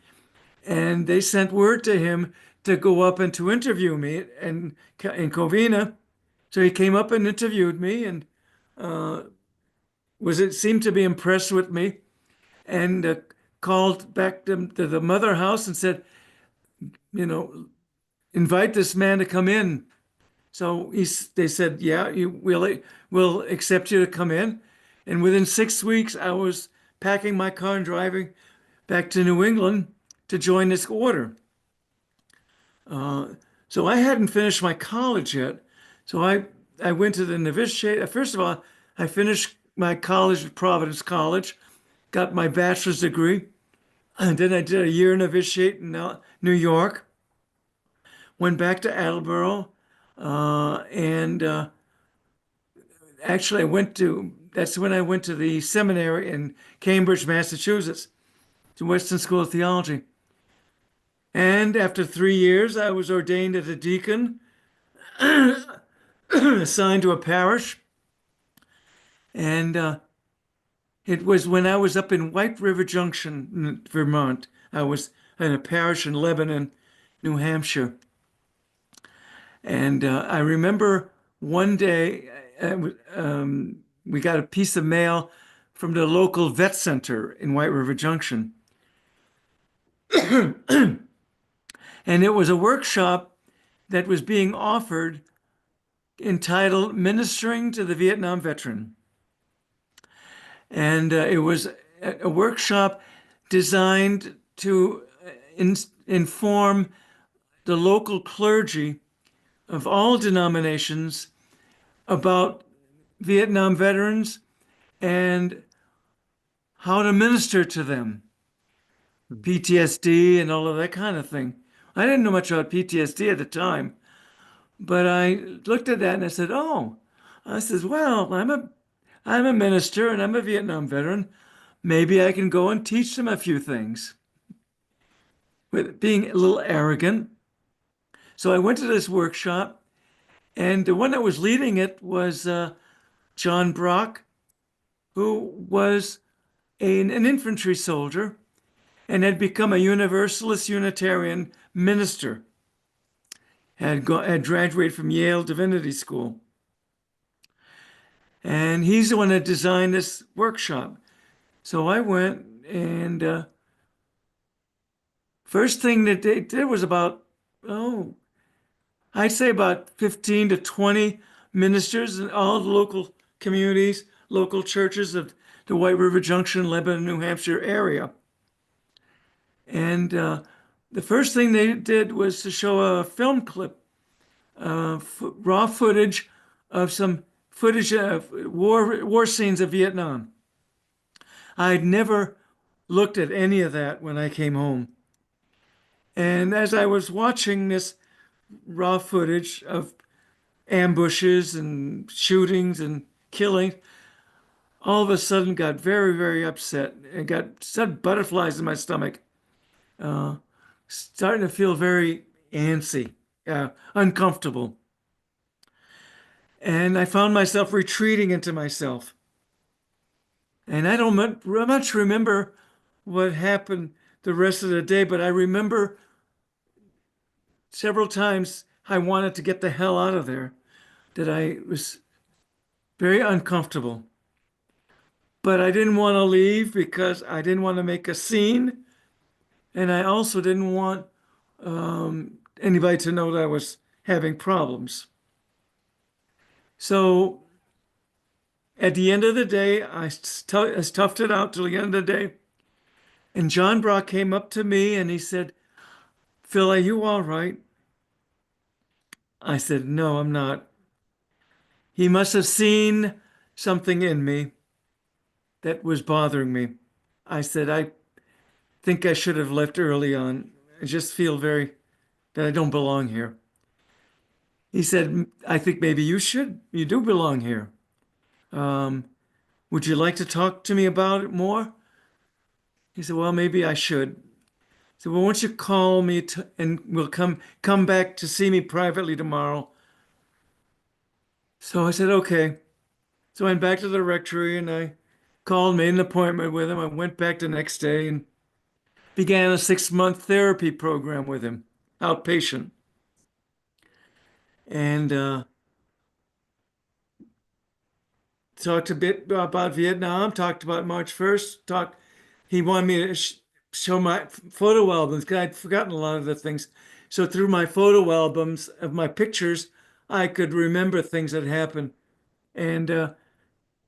and they sent word to him to go up and to interview me in Covina. So he came up and interviewed me, and seemed to be impressed with me, and called back to the mother house and said, invite this man to come in. So they said, yeah, we'll accept you to come in. And within 6 weeks, I was packing my car and driving back to New England to join this order. So I hadn't finished my college yet. So I went to the novitiate. First of all, I finished my college at Providence College, got my bachelor's degree, and then I did a year novitiate in New York, went back to Attleboro, and actually that's when I went to the seminary in Cambridge, Massachusetts, to Western School of Theology. And after 3 years, I was ordained as a deacon, assigned to a parish. And it was when I was up in White River Junction, Vermont. I was in a parish in Lebanon, New Hampshire. And I remember one day we got a piece of mail from the local vet center in White River Junction. And it was a workshop that was being offered entitled Ministering to the Vietnam Veteran. And it was a workshop designed to inform the local clergy of all denominations about Vietnam veterans and how to minister to them, PTSD and all of that kind of thing. I didn't know much about PTSD at the time, but I looked at that and I said, oh, I says, well, I'm a minister and I'm a Vietnam veteran. Maybe I can go and teach them a few things. With being a little arrogant. So I went to this workshop, and the one that was leading it was John Brock, who was an infantry soldier and had become a Universalist Unitarian minister, had graduated from Yale Divinity School. And he's the one that designed this workshop. So I went, and first thing that they did was about, I'd say about 15 to 20 ministers in all the local communities, local churches of the White River Junction, Lebanon, New Hampshire area. And the first thing they did was to show a film clip, raw footage of some footage of war scenes of Vietnam. I'd never looked at any of that when I came home. And as I was watching this raw footage of ambushes and shootings and killings, all of a sudden got very, very upset and got sudden butterflies in my stomach. Starting to feel very antsy, uncomfortable. And I found myself retreating into myself. And I don't much remember what happened the rest of the day, but I remember several times I wanted to get the hell out of there, that I was very uncomfortable. But I didn't want to leave because I didn't want to make a scene. And I also didn't want anybody to know that I was having problems. So at the end of the day, I toughed it out till the end of the day. And John Brock came up to me and he said, Phil, are you all right? I said, no, I'm not. He must have seen something in me that was bothering me. I said, I think I should have left early on. I just feel that I don't belong here. He said, I think maybe you do belong here. Would you like to talk to me about it more? He said, well, maybe I should. I said, well, why don't you call me and we'll come back to see me privately tomorrow. So I said, okay. So I went back to the rectory and I made an appointment with him. I went back the next day and began a 6-month therapy program with him, outpatient. And talked a bit about Vietnam, talked about March 1st, he wanted me to show my photo albums because I'd forgotten a lot of the things. So through my photo albums of my pictures, I could remember things that happened. And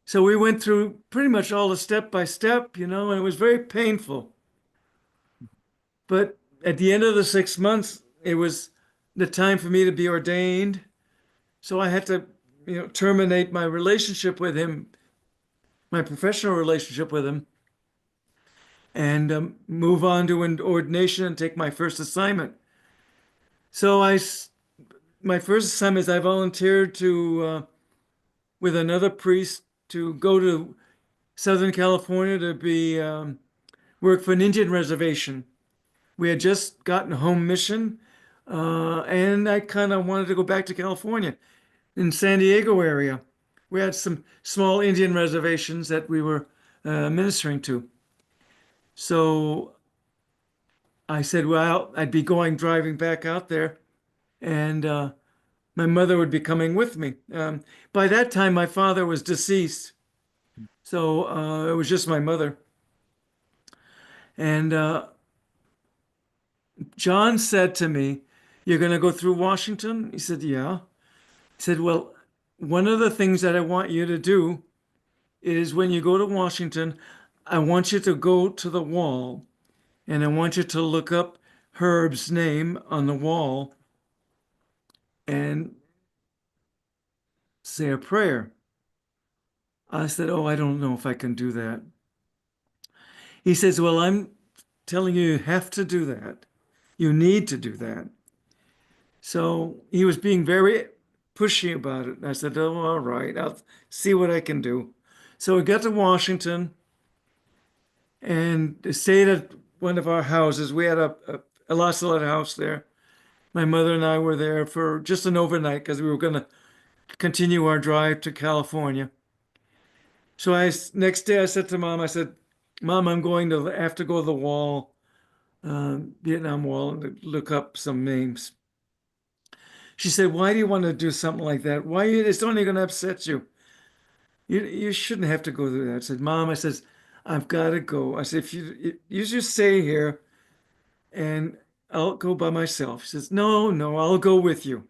so we went through pretty much all the step by step, and it was very painful. But at the end of the 6 months, it was the time for me to be ordained. So I had to, terminate my relationship with him, my professional relationship with him, and move on to an ordination and take my first assignment. So my first assignment is I volunteered to, with another priest, to go to Southern California to work for an Indian reservation. We had just gotten home mission, and I kind of wanted to go back to California, in San Diego area, we had some small Indian reservations that we were ministering to. So I said, well, I'd be driving back out there, and my mother would be coming with me. By that time, my father was deceased, so it was just my mother. And John said to me, "You're going to go through Washington?" He said, "Yeah." He said, "Well, one of the things that I want you to do is when you go to Washington, I want you to go to the wall, and I want you to look up Herb's name on the wall and say a prayer." I said, "Oh, I don't know if I can do that." He says, "Well, I'm telling you, you have to do that. You need to do that." So he was being very pushy about it. I said, "Oh, all right, I'll see what I can do." So we got to Washington and stayed at one of our houses. We had a Lot house there. My mother and I were there for just an overnight because we were going to continue our drive to California. So next day I said to Mom, I said, "Mom, I'm going to have to go to the wall, Vietnam Wall, and look up some names." She said, "Why do you want to do something like that? Why? It's only going to upset you. You shouldn't have to go through that." I said, "Mom," I says, "I've got to go." I said, if you just stay here and I'll go by myself." She says, "No, no, I'll go with you."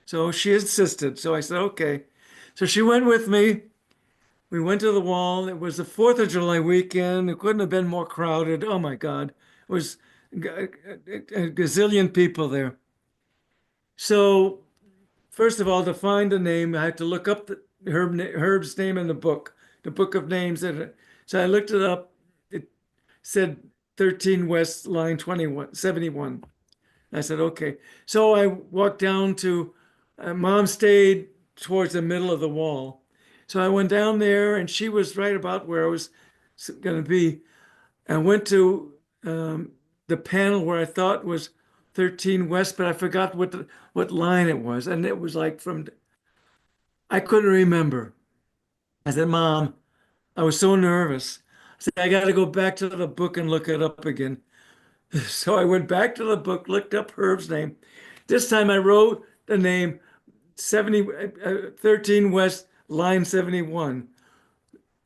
So she insisted. So I said, "Okay." So she went with me. We went to the wall. It was the 4th of July weekend. It couldn't have been more crowded. Oh my God. It was a gazillion people there. So first of all, to find a name, I had to look up Herb's name in the book of names. So I looked it up. It said 13 West, line 71. I said, okay. So I walked down to, Mom stayed towards the middle of the wall. So I went down there, and she was right about where I was going to be. I went to the panel where I thought was 13 West, but I forgot what line it was. And it was like I couldn't remember. I said, "Mom," I was so nervous. I said, "I got to go back to the book and look it up again." So I went back to the book, looked up Herb's name. This time I wrote the name 13 West, line 71.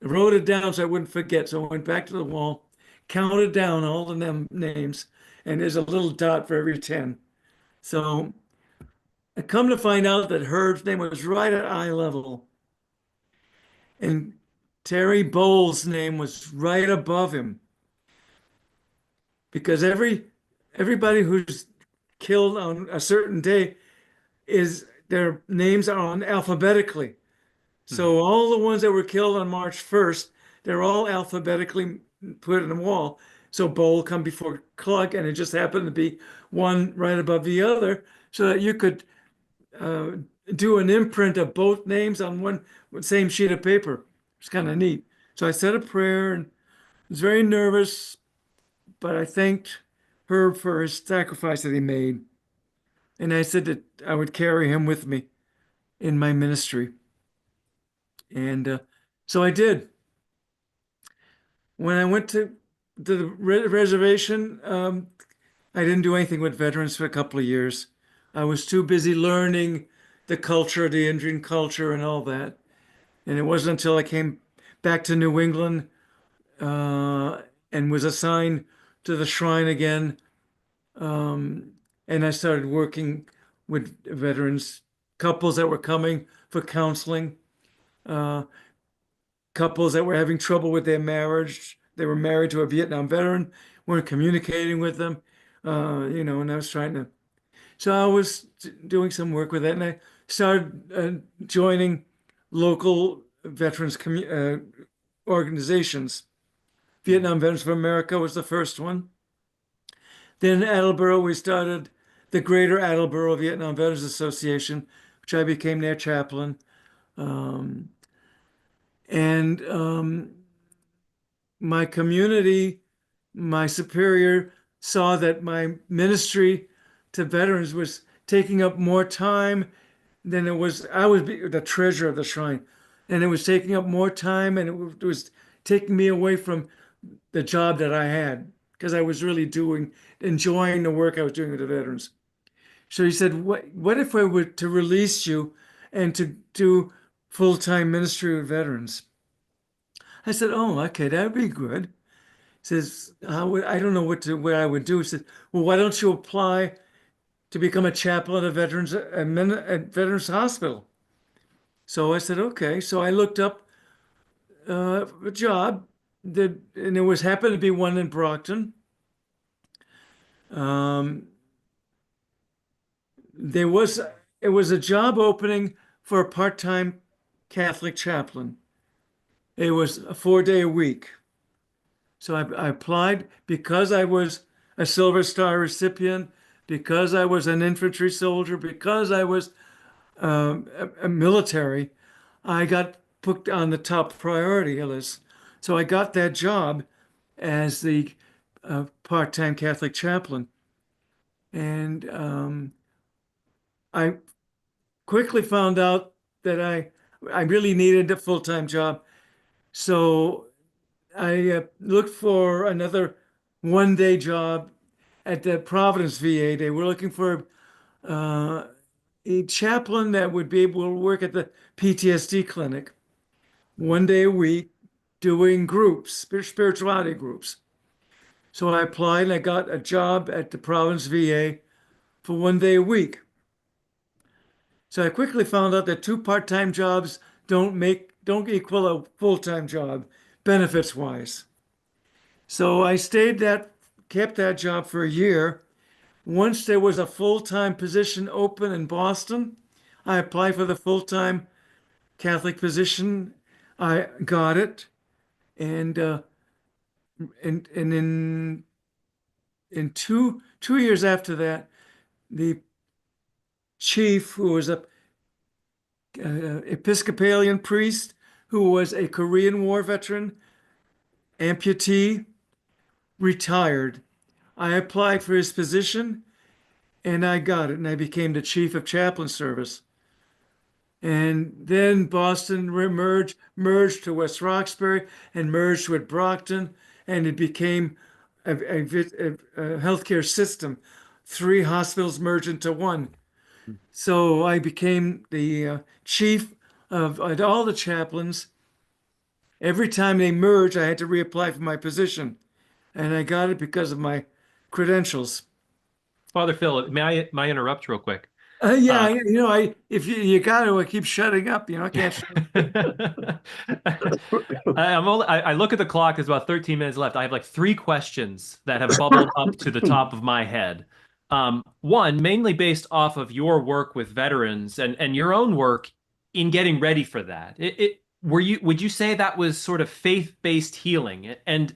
I wrote it down so I wouldn't forget. So I went back to the wall, counted down all the names, and there's a little dot for every 10. So I come to find out that Herb's name was right at eye level. And Terry Bowles' name was right above him. Because everybody who's killed on a certain day their names are on alphabetically. So all the ones that were killed on March 1st, they're all alphabetically put in the wall. So Bowl come before Klug, and it just happened to be one right above the other, so that you could do an imprint of both names on one same sheet of paper. It's kind of neat. So I said a prayer and was very nervous, but I thanked Herb for his sacrifice that he made. And I said that I would carry him with me in my ministry. And so I did. When I went to the reservation, I didn't do anything with veterans for a couple of years. I was too busy learning the culture, the Indian culture, and all that. And it wasn't until I came back to New England and was assigned to the shrine again, and I started working with veterans, couples that were coming for counseling, couples that were having trouble with their marriage. They were married to a Vietnam veteran, weren't communicating with them, and I was trying to. So I was doing some work with that, and I started joining local veterans organizations. Vietnam Veterans for America was the first one. Then in Attleboro, we started the Greater Attleboro Vietnam Veterans Association, which I became their chaplain. My community, my superior, saw that my ministry to veterans was taking up more time than it was. I was the treasurer of the shrine. and it was taking up more time, and it was taking me away from the job that I had, because I was really enjoying the work I was doing with the veterans. So he said, what if I were to release you and to do full-time ministry with veterans? I said, oh, okay, that'd be good. He says, I don't know what I would do. He said, well, why don't you apply to become a chaplain at a veterans hospital? So I said, okay. So I looked up a job and it was happened to be one in Brockton. It was a job opening for a part-time Catholic chaplain. It was a 4-day a week. So I applied because I was a Silver Star recipient, because I was an infantry soldier, because I was a military. I got put on the top priority list. So I got that job as the part-time Catholic chaplain. And I quickly found out that I really needed a full-time job. So I looked for another 1-day job at the Providence VA. They were looking for a chaplain that would be able to work at the PTSD clinic 1 day a week doing groups, spirituality groups. So I applied and I got a job at the Providence VA for 1 day a week. So I quickly found out that 2 part-time jobs don't equal a full-time job, benefits-wise. So I kept that job for a year. Once there was a full-time position open in Boston, I applied for the full-time Catholic position. I got it, and in 2 years after that, the chief, who was a Episcopalian priest, who was a Korean War veteran, amputee, retired. I applied for his position and I got it, and I became the chief of chaplain service. And then Boston merged to West Roxbury and merged with Brockton, and it became a healthcare system. 3 hospitals merged into one. So I became the chief of all the chaplains. Every time they merged, I had to reapply for my position, and I got it because of my credentials. Father Phil, may I interrupt real quick? Yeah, if you got to, I keep shutting up. I can't shut I look at the clock. There's about 13 minutes left. I have like 3 questions that have bubbled up to the top of my head. One, mainly based off of your work with veterans and your own work in getting ready for that. Would you say that was sort of faith-based healing, and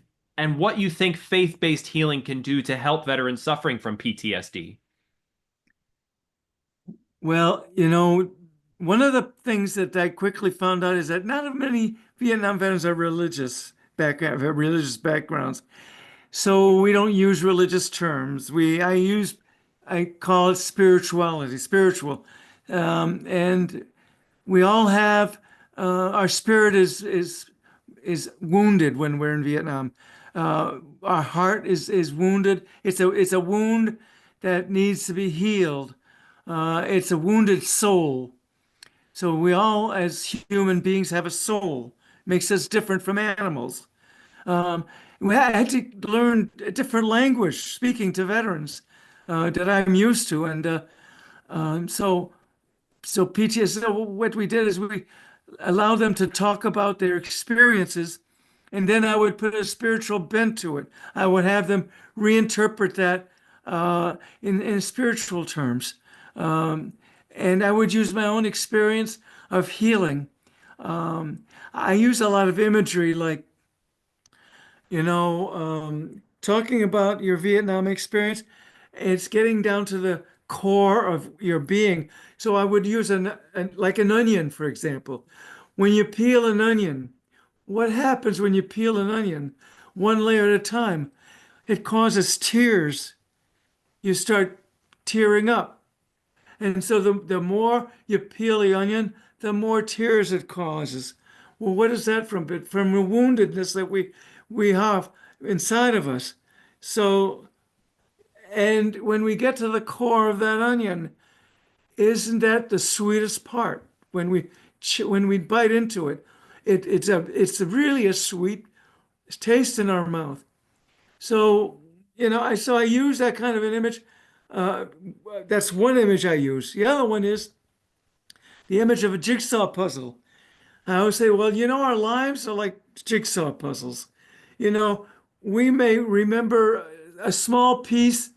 what you think faith-based healing can do to help veterans suffering from PTSD? Well, one of the things that I quickly found out is that not many Vietnam veterans have religious backgrounds. So we don't use religious terms. I call it spirituality, spiritual. And we all have, our spirit is wounded when we're in Vietnam. Our heart is wounded. It's a wound that needs to be healed. It's a wounded soul. So we all, as human beings, have a soul. Makes us different from animals. We had to learn a different language speaking to veterans that I'm used to, and so PTSD. So what we did is we allowed them to talk about their experiences, and then I would put a spiritual bent to it. I would have them reinterpret that in spiritual terms. And I would use my own experience of healing. I use a lot of imagery, like, talking about your Vietnam experience. It's getting down to the core of your being. So I would use like an onion, for example. When you peel an onion, what happens when you peel an onion? One layer at a time. It causes tears. You start tearing up. And so the more you peel the onion, the more tears it causes. Well, what is that from? But from the woundedness that we have inside of us. So, and when we get to the core of that onion, isn't that the sweetest part? When we bite into it, it's really a sweet taste in our mouth. So, I use that kind of an image. That's one image I use. The other one is the image of a jigsaw puzzle. I always say, well, our lives are like jigsaw puzzles. We may remember a small piece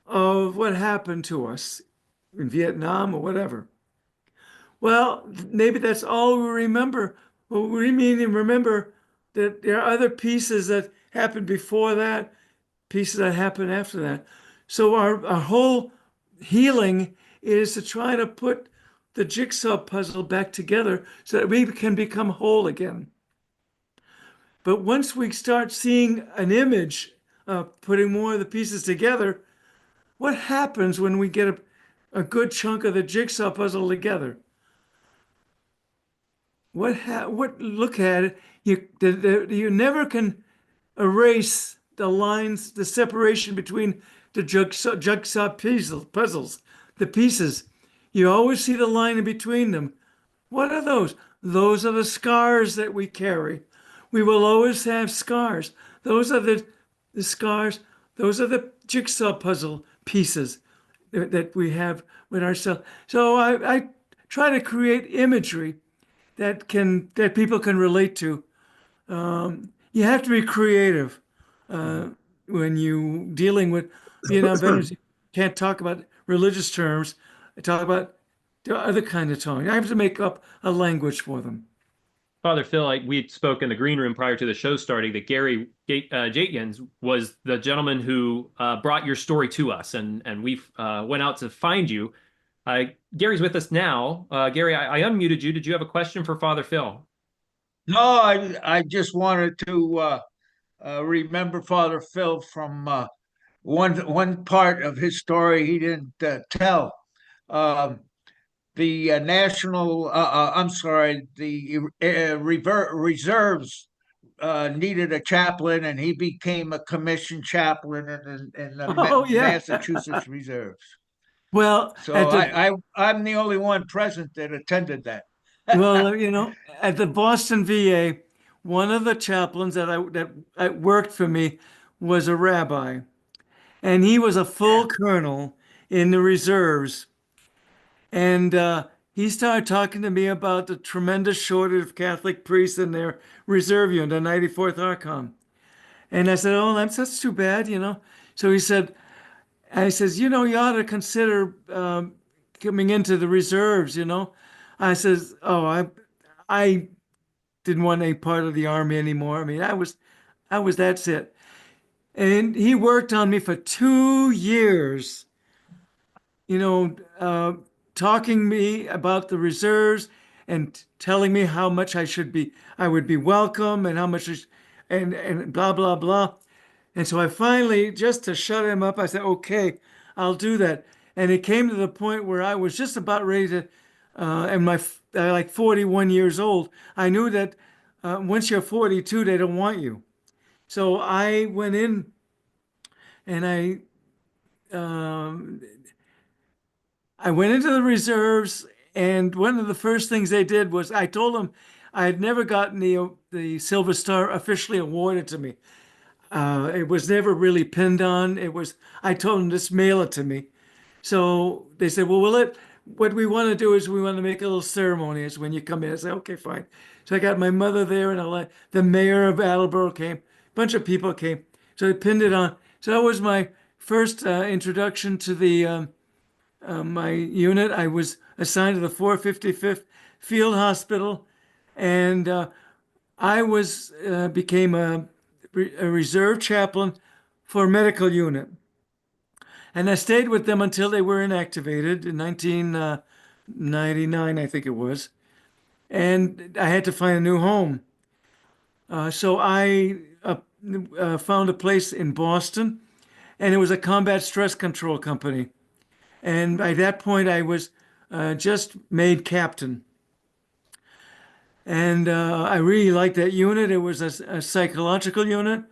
of what happened to us in Vietnam or whatever. Well, maybe that's all we remember. Well, we mean to remember that there are other pieces that happened before that, pieces that happened after that. So our whole healing is to try to put the jigsaw puzzle back together so that we can become whole again. But once we start seeing an image, putting more of the pieces together, what happens when we get a good chunk of the jigsaw puzzle together? Look at it. You never can erase the lines, the separation between the jigsaw puzzles, the pieces. You always see the line in between them. What are those? Those are the scars that we carry. We will always have scars. Those are the scars. Those are the jigsaw puzzle pieces that we have with ourselves. So I try to create imagery that people can relate to. You have to be creative when you dealing with Vietnam veterans. You can't talk about religious terms. I talk about the other kind of tongue. I have to make up a language for them. Father Phil, we spoke in the green room prior to the show starting that Gary Jatjens was the gentleman who brought your story to us, and we went out to find you. Gary's with us now. Gary, I unmuted you. Did you have a question for Father Phil? No, I just wanted to remember Father Phil from one part of his story he didn't tell. The reserves needed a chaplain, and he became a commissioned chaplain in the Massachusetts Reserves. Well, so I'm the only one present that attended that. Well, at the Boston VA, one of the chaplains that worked for me was a rabbi, and he was a full colonel in the reserves. And he started talking to me about the tremendous shortage of Catholic priests in their reserve unit, the 94th ARCOM. And I said, oh, that's too bad, So he said, I says, you ought to consider coming into the reserves, I says, oh, I didn't want any part of the Army anymore. I mean, that's it. And he worked on me for 2 years, talking me about the reserves and telling me how much I would be welcome and how much, and blah, blah, blah. And so I finally, just to shut him up, I said, okay, I'll do that. And it came to the point where I was just about ready to, and like 41 years old, I knew that once you're 42, they don't want you. So I went in and I went into the reserves, and one of the first things they did was I told them I had never gotten the Silver Star officially awarded to me. It was never really pinned on. I told them, just mail it to me. So they said, well, what we want to do is we want to make a little ceremony as when you come in. I said, okay, fine. So I got my mother there, and the mayor of Attleboro came, a bunch of people came. So they pinned it on. So that was my first introduction to the my unit. I was assigned to the 455th Field Hospital, and I became a reserve chaplain for a medical unit. And I stayed with them until they were inactivated in 1999, I think it was. And I had to find a new home. So I found a place in Boston, and it was a combat stress control company. And by that point, I was just made captain. And I really liked that unit. It was a psychological unit.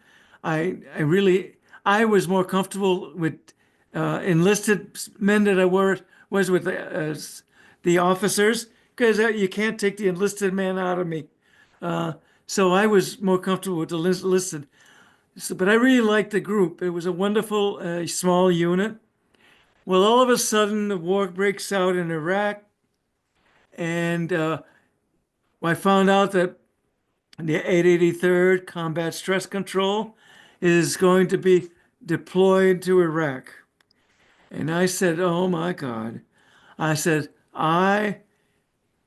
I was more comfortable with enlisted men that I was with the officers, because you can't take the enlisted man out of me. So I was more comfortable with the enlisted. So, but I really liked the group. It was a wonderful small unit. Well, all of a sudden, the war breaks out in Iraq, and I found out that the 883rd Combat Stress Control is going to be deployed to Iraq. And I said, oh my God. I said, I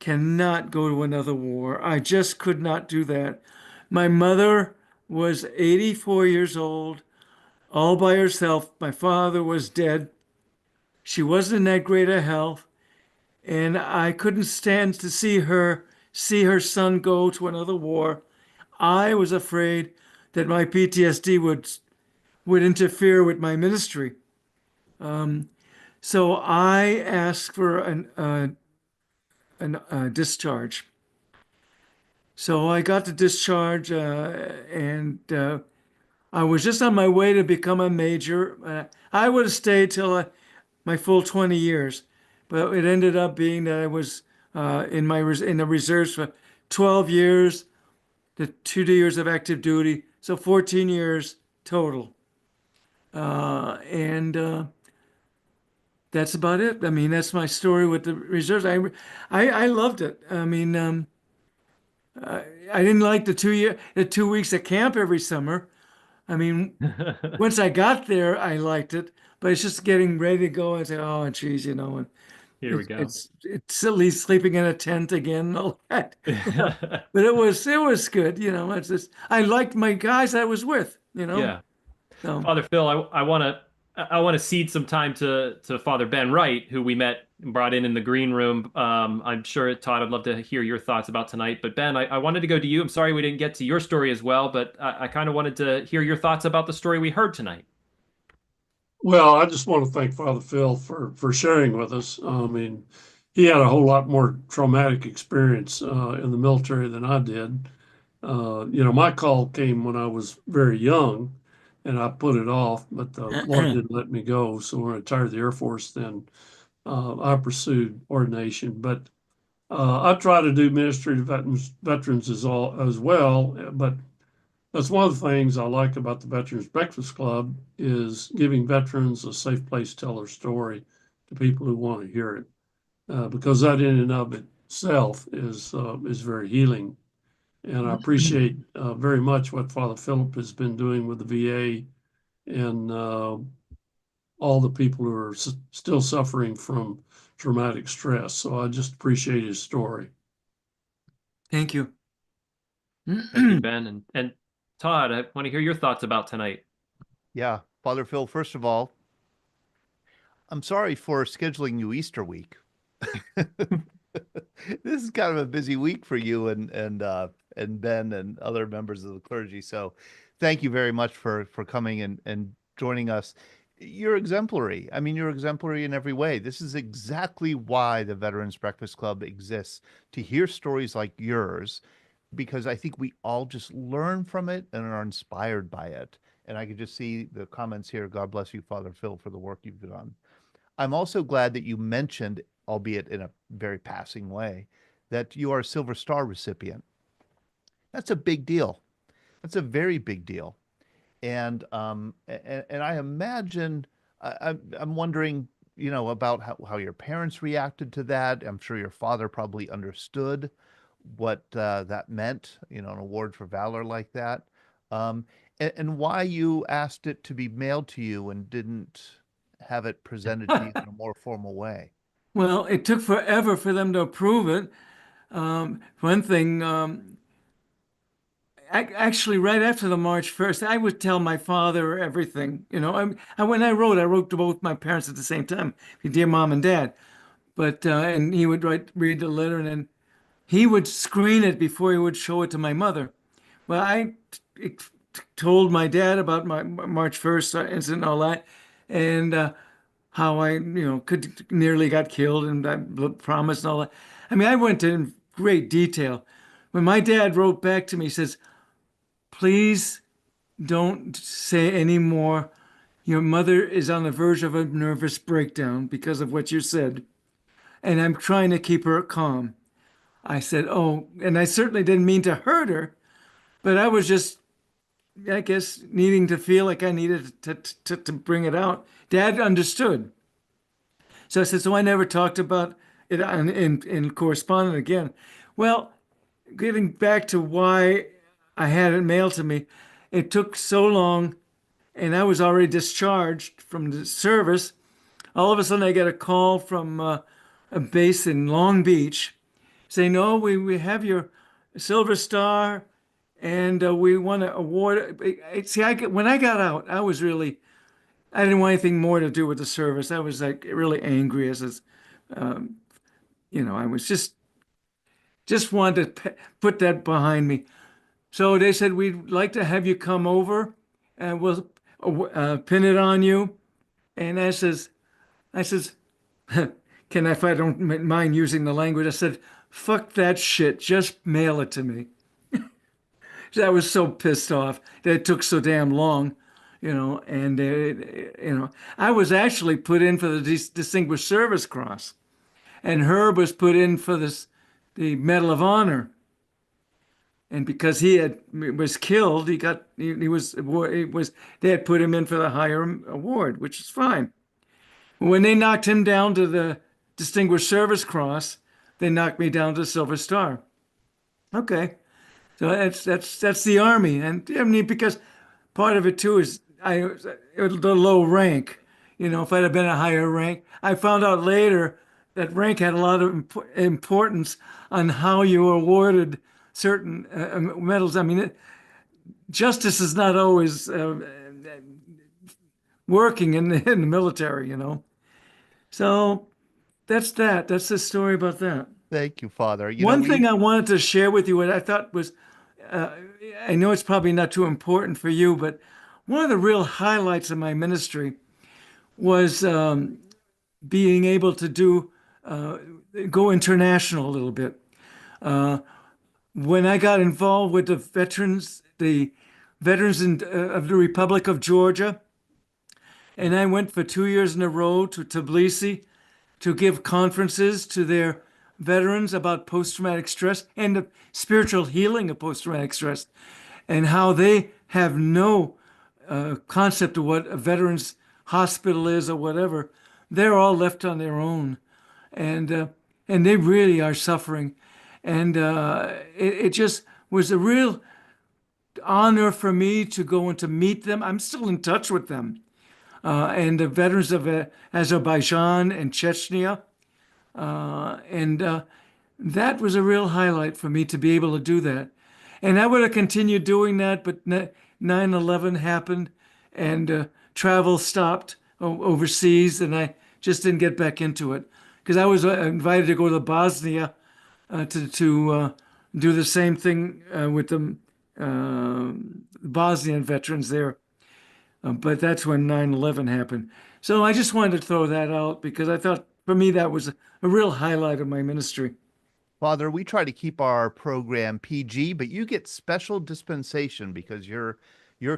cannot go to another war. I just could not do that. My mother was 84 years old, all by herself. My father was dead. She wasn't in that great of health. And I couldn't stand to see her son go to another war. I was afraid that my PTSD would interfere with my ministry. So I asked for a discharge. So I got the discharge, and I was just on my way to become a major. I would have stayed till my full 20 years, but it ended up being that I was in the reserves for 12 years, the 2 years of active duty, so 14 years total. And that's about it. I mean, that's my story with the reserves. I loved it. I mean, I didn't like the 2 weeks at camp every summer. I mean, once I got there, I liked it, but it's just getting ready to go. I say, oh, geez, and Here we go. It's silly sleeping in a tent again and all that. But it was good. It's just I liked my guys I was with. Yeah. So, Father Phil, I want to cede some time to Father Ben Wright, who we met and brought in the green room. I'm sure, Todd, I'd love to hear your thoughts about tonight. But Ben, I wanted to go to you. I'm sorry we didn't get to your story as well, but I kind of wanted to hear your thoughts about the story we heard tonight. Well, I just want to thank Father Phil for sharing with us. I mean, he had a whole lot more traumatic experience in the military than I did. My call came when I was very young, and I put it off, but the Lord didn't let me go. So when I retired the Air Force, then I pursued ordination. But I try to do ministry to veterans as well. But that's one of the things I like about the Veterans Breakfast Club is giving veterans a safe place to tell their story to people who want to hear it, because that in and of itself is very healing. And I appreciate very much what Father Philip has been doing with the VA and all the people who are still suffering from traumatic stress. So I just appreciate his story. thank you. Thank you, Ben. And Todd, I want to hear your thoughts about tonight. Yeah, Father Phil, first of all, I'm sorry for scheduling you Easter week. This is kind of a busy week for you and Ben and other members of the clergy. So thank you very much for coming and joining us. You're exemplary. I mean, you're exemplary in every way. This is exactly why the Veterans Breakfast Club exists, to hear stories like yours, because I think we all just learn from it and are inspired by it. And I could just see the comments here. God bless you, Father Phil, for the work you've done. I'm also glad that you mentioned, albeit in a very passing way, that you are a Silver Star recipient. That's a big deal. That's a very big deal. And I imagine, I'm wondering, about how your parents reacted to that. I'm sure your father probably understood what that meant, an award for valor like that, and why you asked it to be mailed to you and didn't have it presented to you in a more formal way. Well, it took forever for them to approve it. One thing, actually, right after the March 1st, I would tell my father everything. When I wrote to both my parents at the same time, dear mom and dad. But and he would read the letter, and then he would screen it before he would show it to my mother. Well, I told my dad about my March 1st incident and all that, and how I, nearly got killed and I promised and all that. I mean, I went in great detail, when my dad wrote back to me, he says, please don't say any more. Your mother is on the verge of a nervous breakdown because of what you said, and I'm trying to keep her calm. I said, oh, and I certainly didn't mean to hurt her, but I was just, I guess, needing to feel like I needed to bring it out. Dad understood. So I said, so I never talked about it in correspondence again. Well, getting back to why I had it mailed to me, it took so long, and I was already discharged from the service. All of a sudden, I get a call from a base in Long Beach saying, no, we have your Silver Star, and we want to award it. See, when I got out, I was really, I didn't want anything more to do with the service. I was like really angry I was just wanted to put that behind me. So they said, we'd like to have you come over and we'll pin it on you. And I says, can I, if I don't mind using the language, I said, fuck that shit, just mail it to me. I was so pissed off that it took so damn long, and I was actually put in for the Distinguished Service Cross, and Herb was put in for the Medal of Honor. And because was killed, they had put him in for the higher award, which is fine. When they knocked him down to the Distinguished Service Cross, they knocked me down to the Silver Star. Okay. So that's the Army, and I mean, because part of it too is the low rank. If I'd have been a higher rank, I found out later that rank had a lot of importance on how you were awarded certain medals. I mean, justice is not always working in the military, So that's that. That's the story about that. Thank you, Father. One thing I wanted to share with you, what I thought was, I know it's probably not too important for you, but one of the real highlights of my ministry was being able to go international a little bit. When I got involved with the veterans of the Republic of Georgia, and I went for 2 years in a row to Tbilisi to give conferences to their veterans about post-traumatic stress and the spiritual healing of post-traumatic stress, and how they have no concept of what a veterans hospital is or whatever. They're all left on their own, and they really are suffering. And it just was a real honor for me to go and to meet them. I'm still in touch with them, and the veterans of Azerbaijan and Chechnya. That was a real highlight for me to be able to do that. And I would have continued doing that, but 9/11 happened, and travel stopped overseas, and I just didn't get back into it. Because I was invited to go to Bosnia to do the same thing with the Bosnian veterans there. But that's when 9/11 happened. So I just wanted to throw that out because I thought, for me, that was a real highlight of my ministry. Father, we try to keep our program PG, but you get special dispensation because you're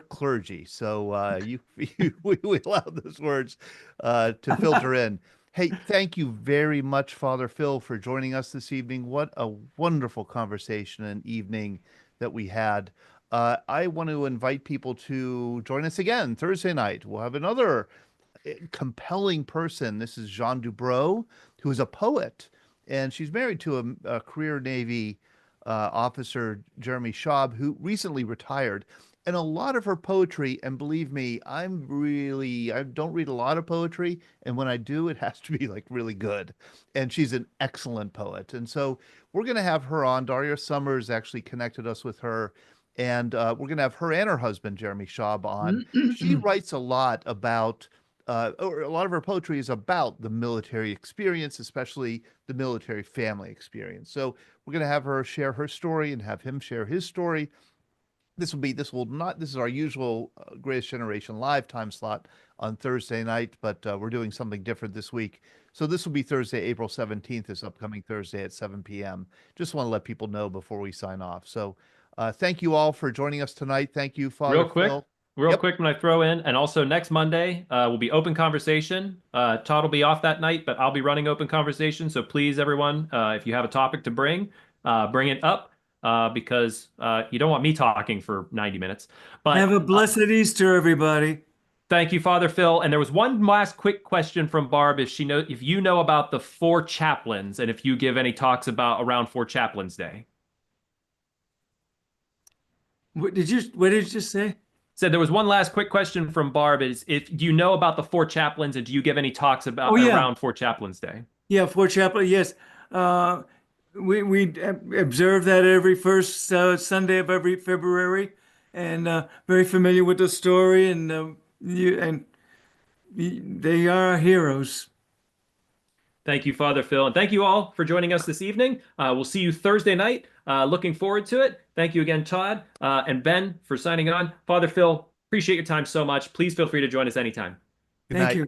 clergy. So we allow those words to filter in. Hey, thank you very much, Father Phil, for joining us this evening. What a wonderful conversation and evening that we had. I want to invite people to join us again Thursday night. We'll have another compelling person. This is Jean Dubrow, who is a poet, and she's married to a career Navy officer, Jeremy Schaub, who recently retired. And a lot of her poetry, and believe me, I don't read a lot of poetry, and when I do, it has to be like really good. And she's an excellent poet. And so we're going to have her on. Daria Summers actually connected us with her. And we're going to have her and her husband, Jeremy Schaub, on. She writes a lot about, or a lot of her poetry is about the military experience, especially the military family experience. So we're going to have her share her story and have him share his story. This is our usual Greatest Generation Live time slot on Thursday night, but we're doing something different this week. So this will be Thursday, April 17th, this upcoming Thursday at 7 p.m. Just want to let people know before we sign off. So thank you all for joining us tonight. Thank you, Father Phil. Real quick when I throw in, and also next Monday will be open conversation. Todd will be off that night, but I'll be running open conversation. So please, everyone, if you have a topic to bring it up. Because you don't want me talking for 90 minutes. But have a blessed Easter, everybody. Thank you, Father Phil. And there was one last quick question from Barb. If you know about the 4 chaplains, and if you give any talks about around 4 Chaplains Day. What did you just say? Said there was one last quick question from Barb. Is if you know about the 4 chaplains, and do you give any talks about around 4 Chaplains Day? Yeah, 4 chaplains. Yes. We observe that every first Sunday of every February, and very familiar with the story, and they are our heroes. Thank you, Father Phil, and thank you all for joining us this evening. We'll see you Thursday night. Looking forward to it. Thank you again, Todd and Ben, for signing on. Father Phil, appreciate your time so much. Please feel free to join us anytime. Good night. Thank you.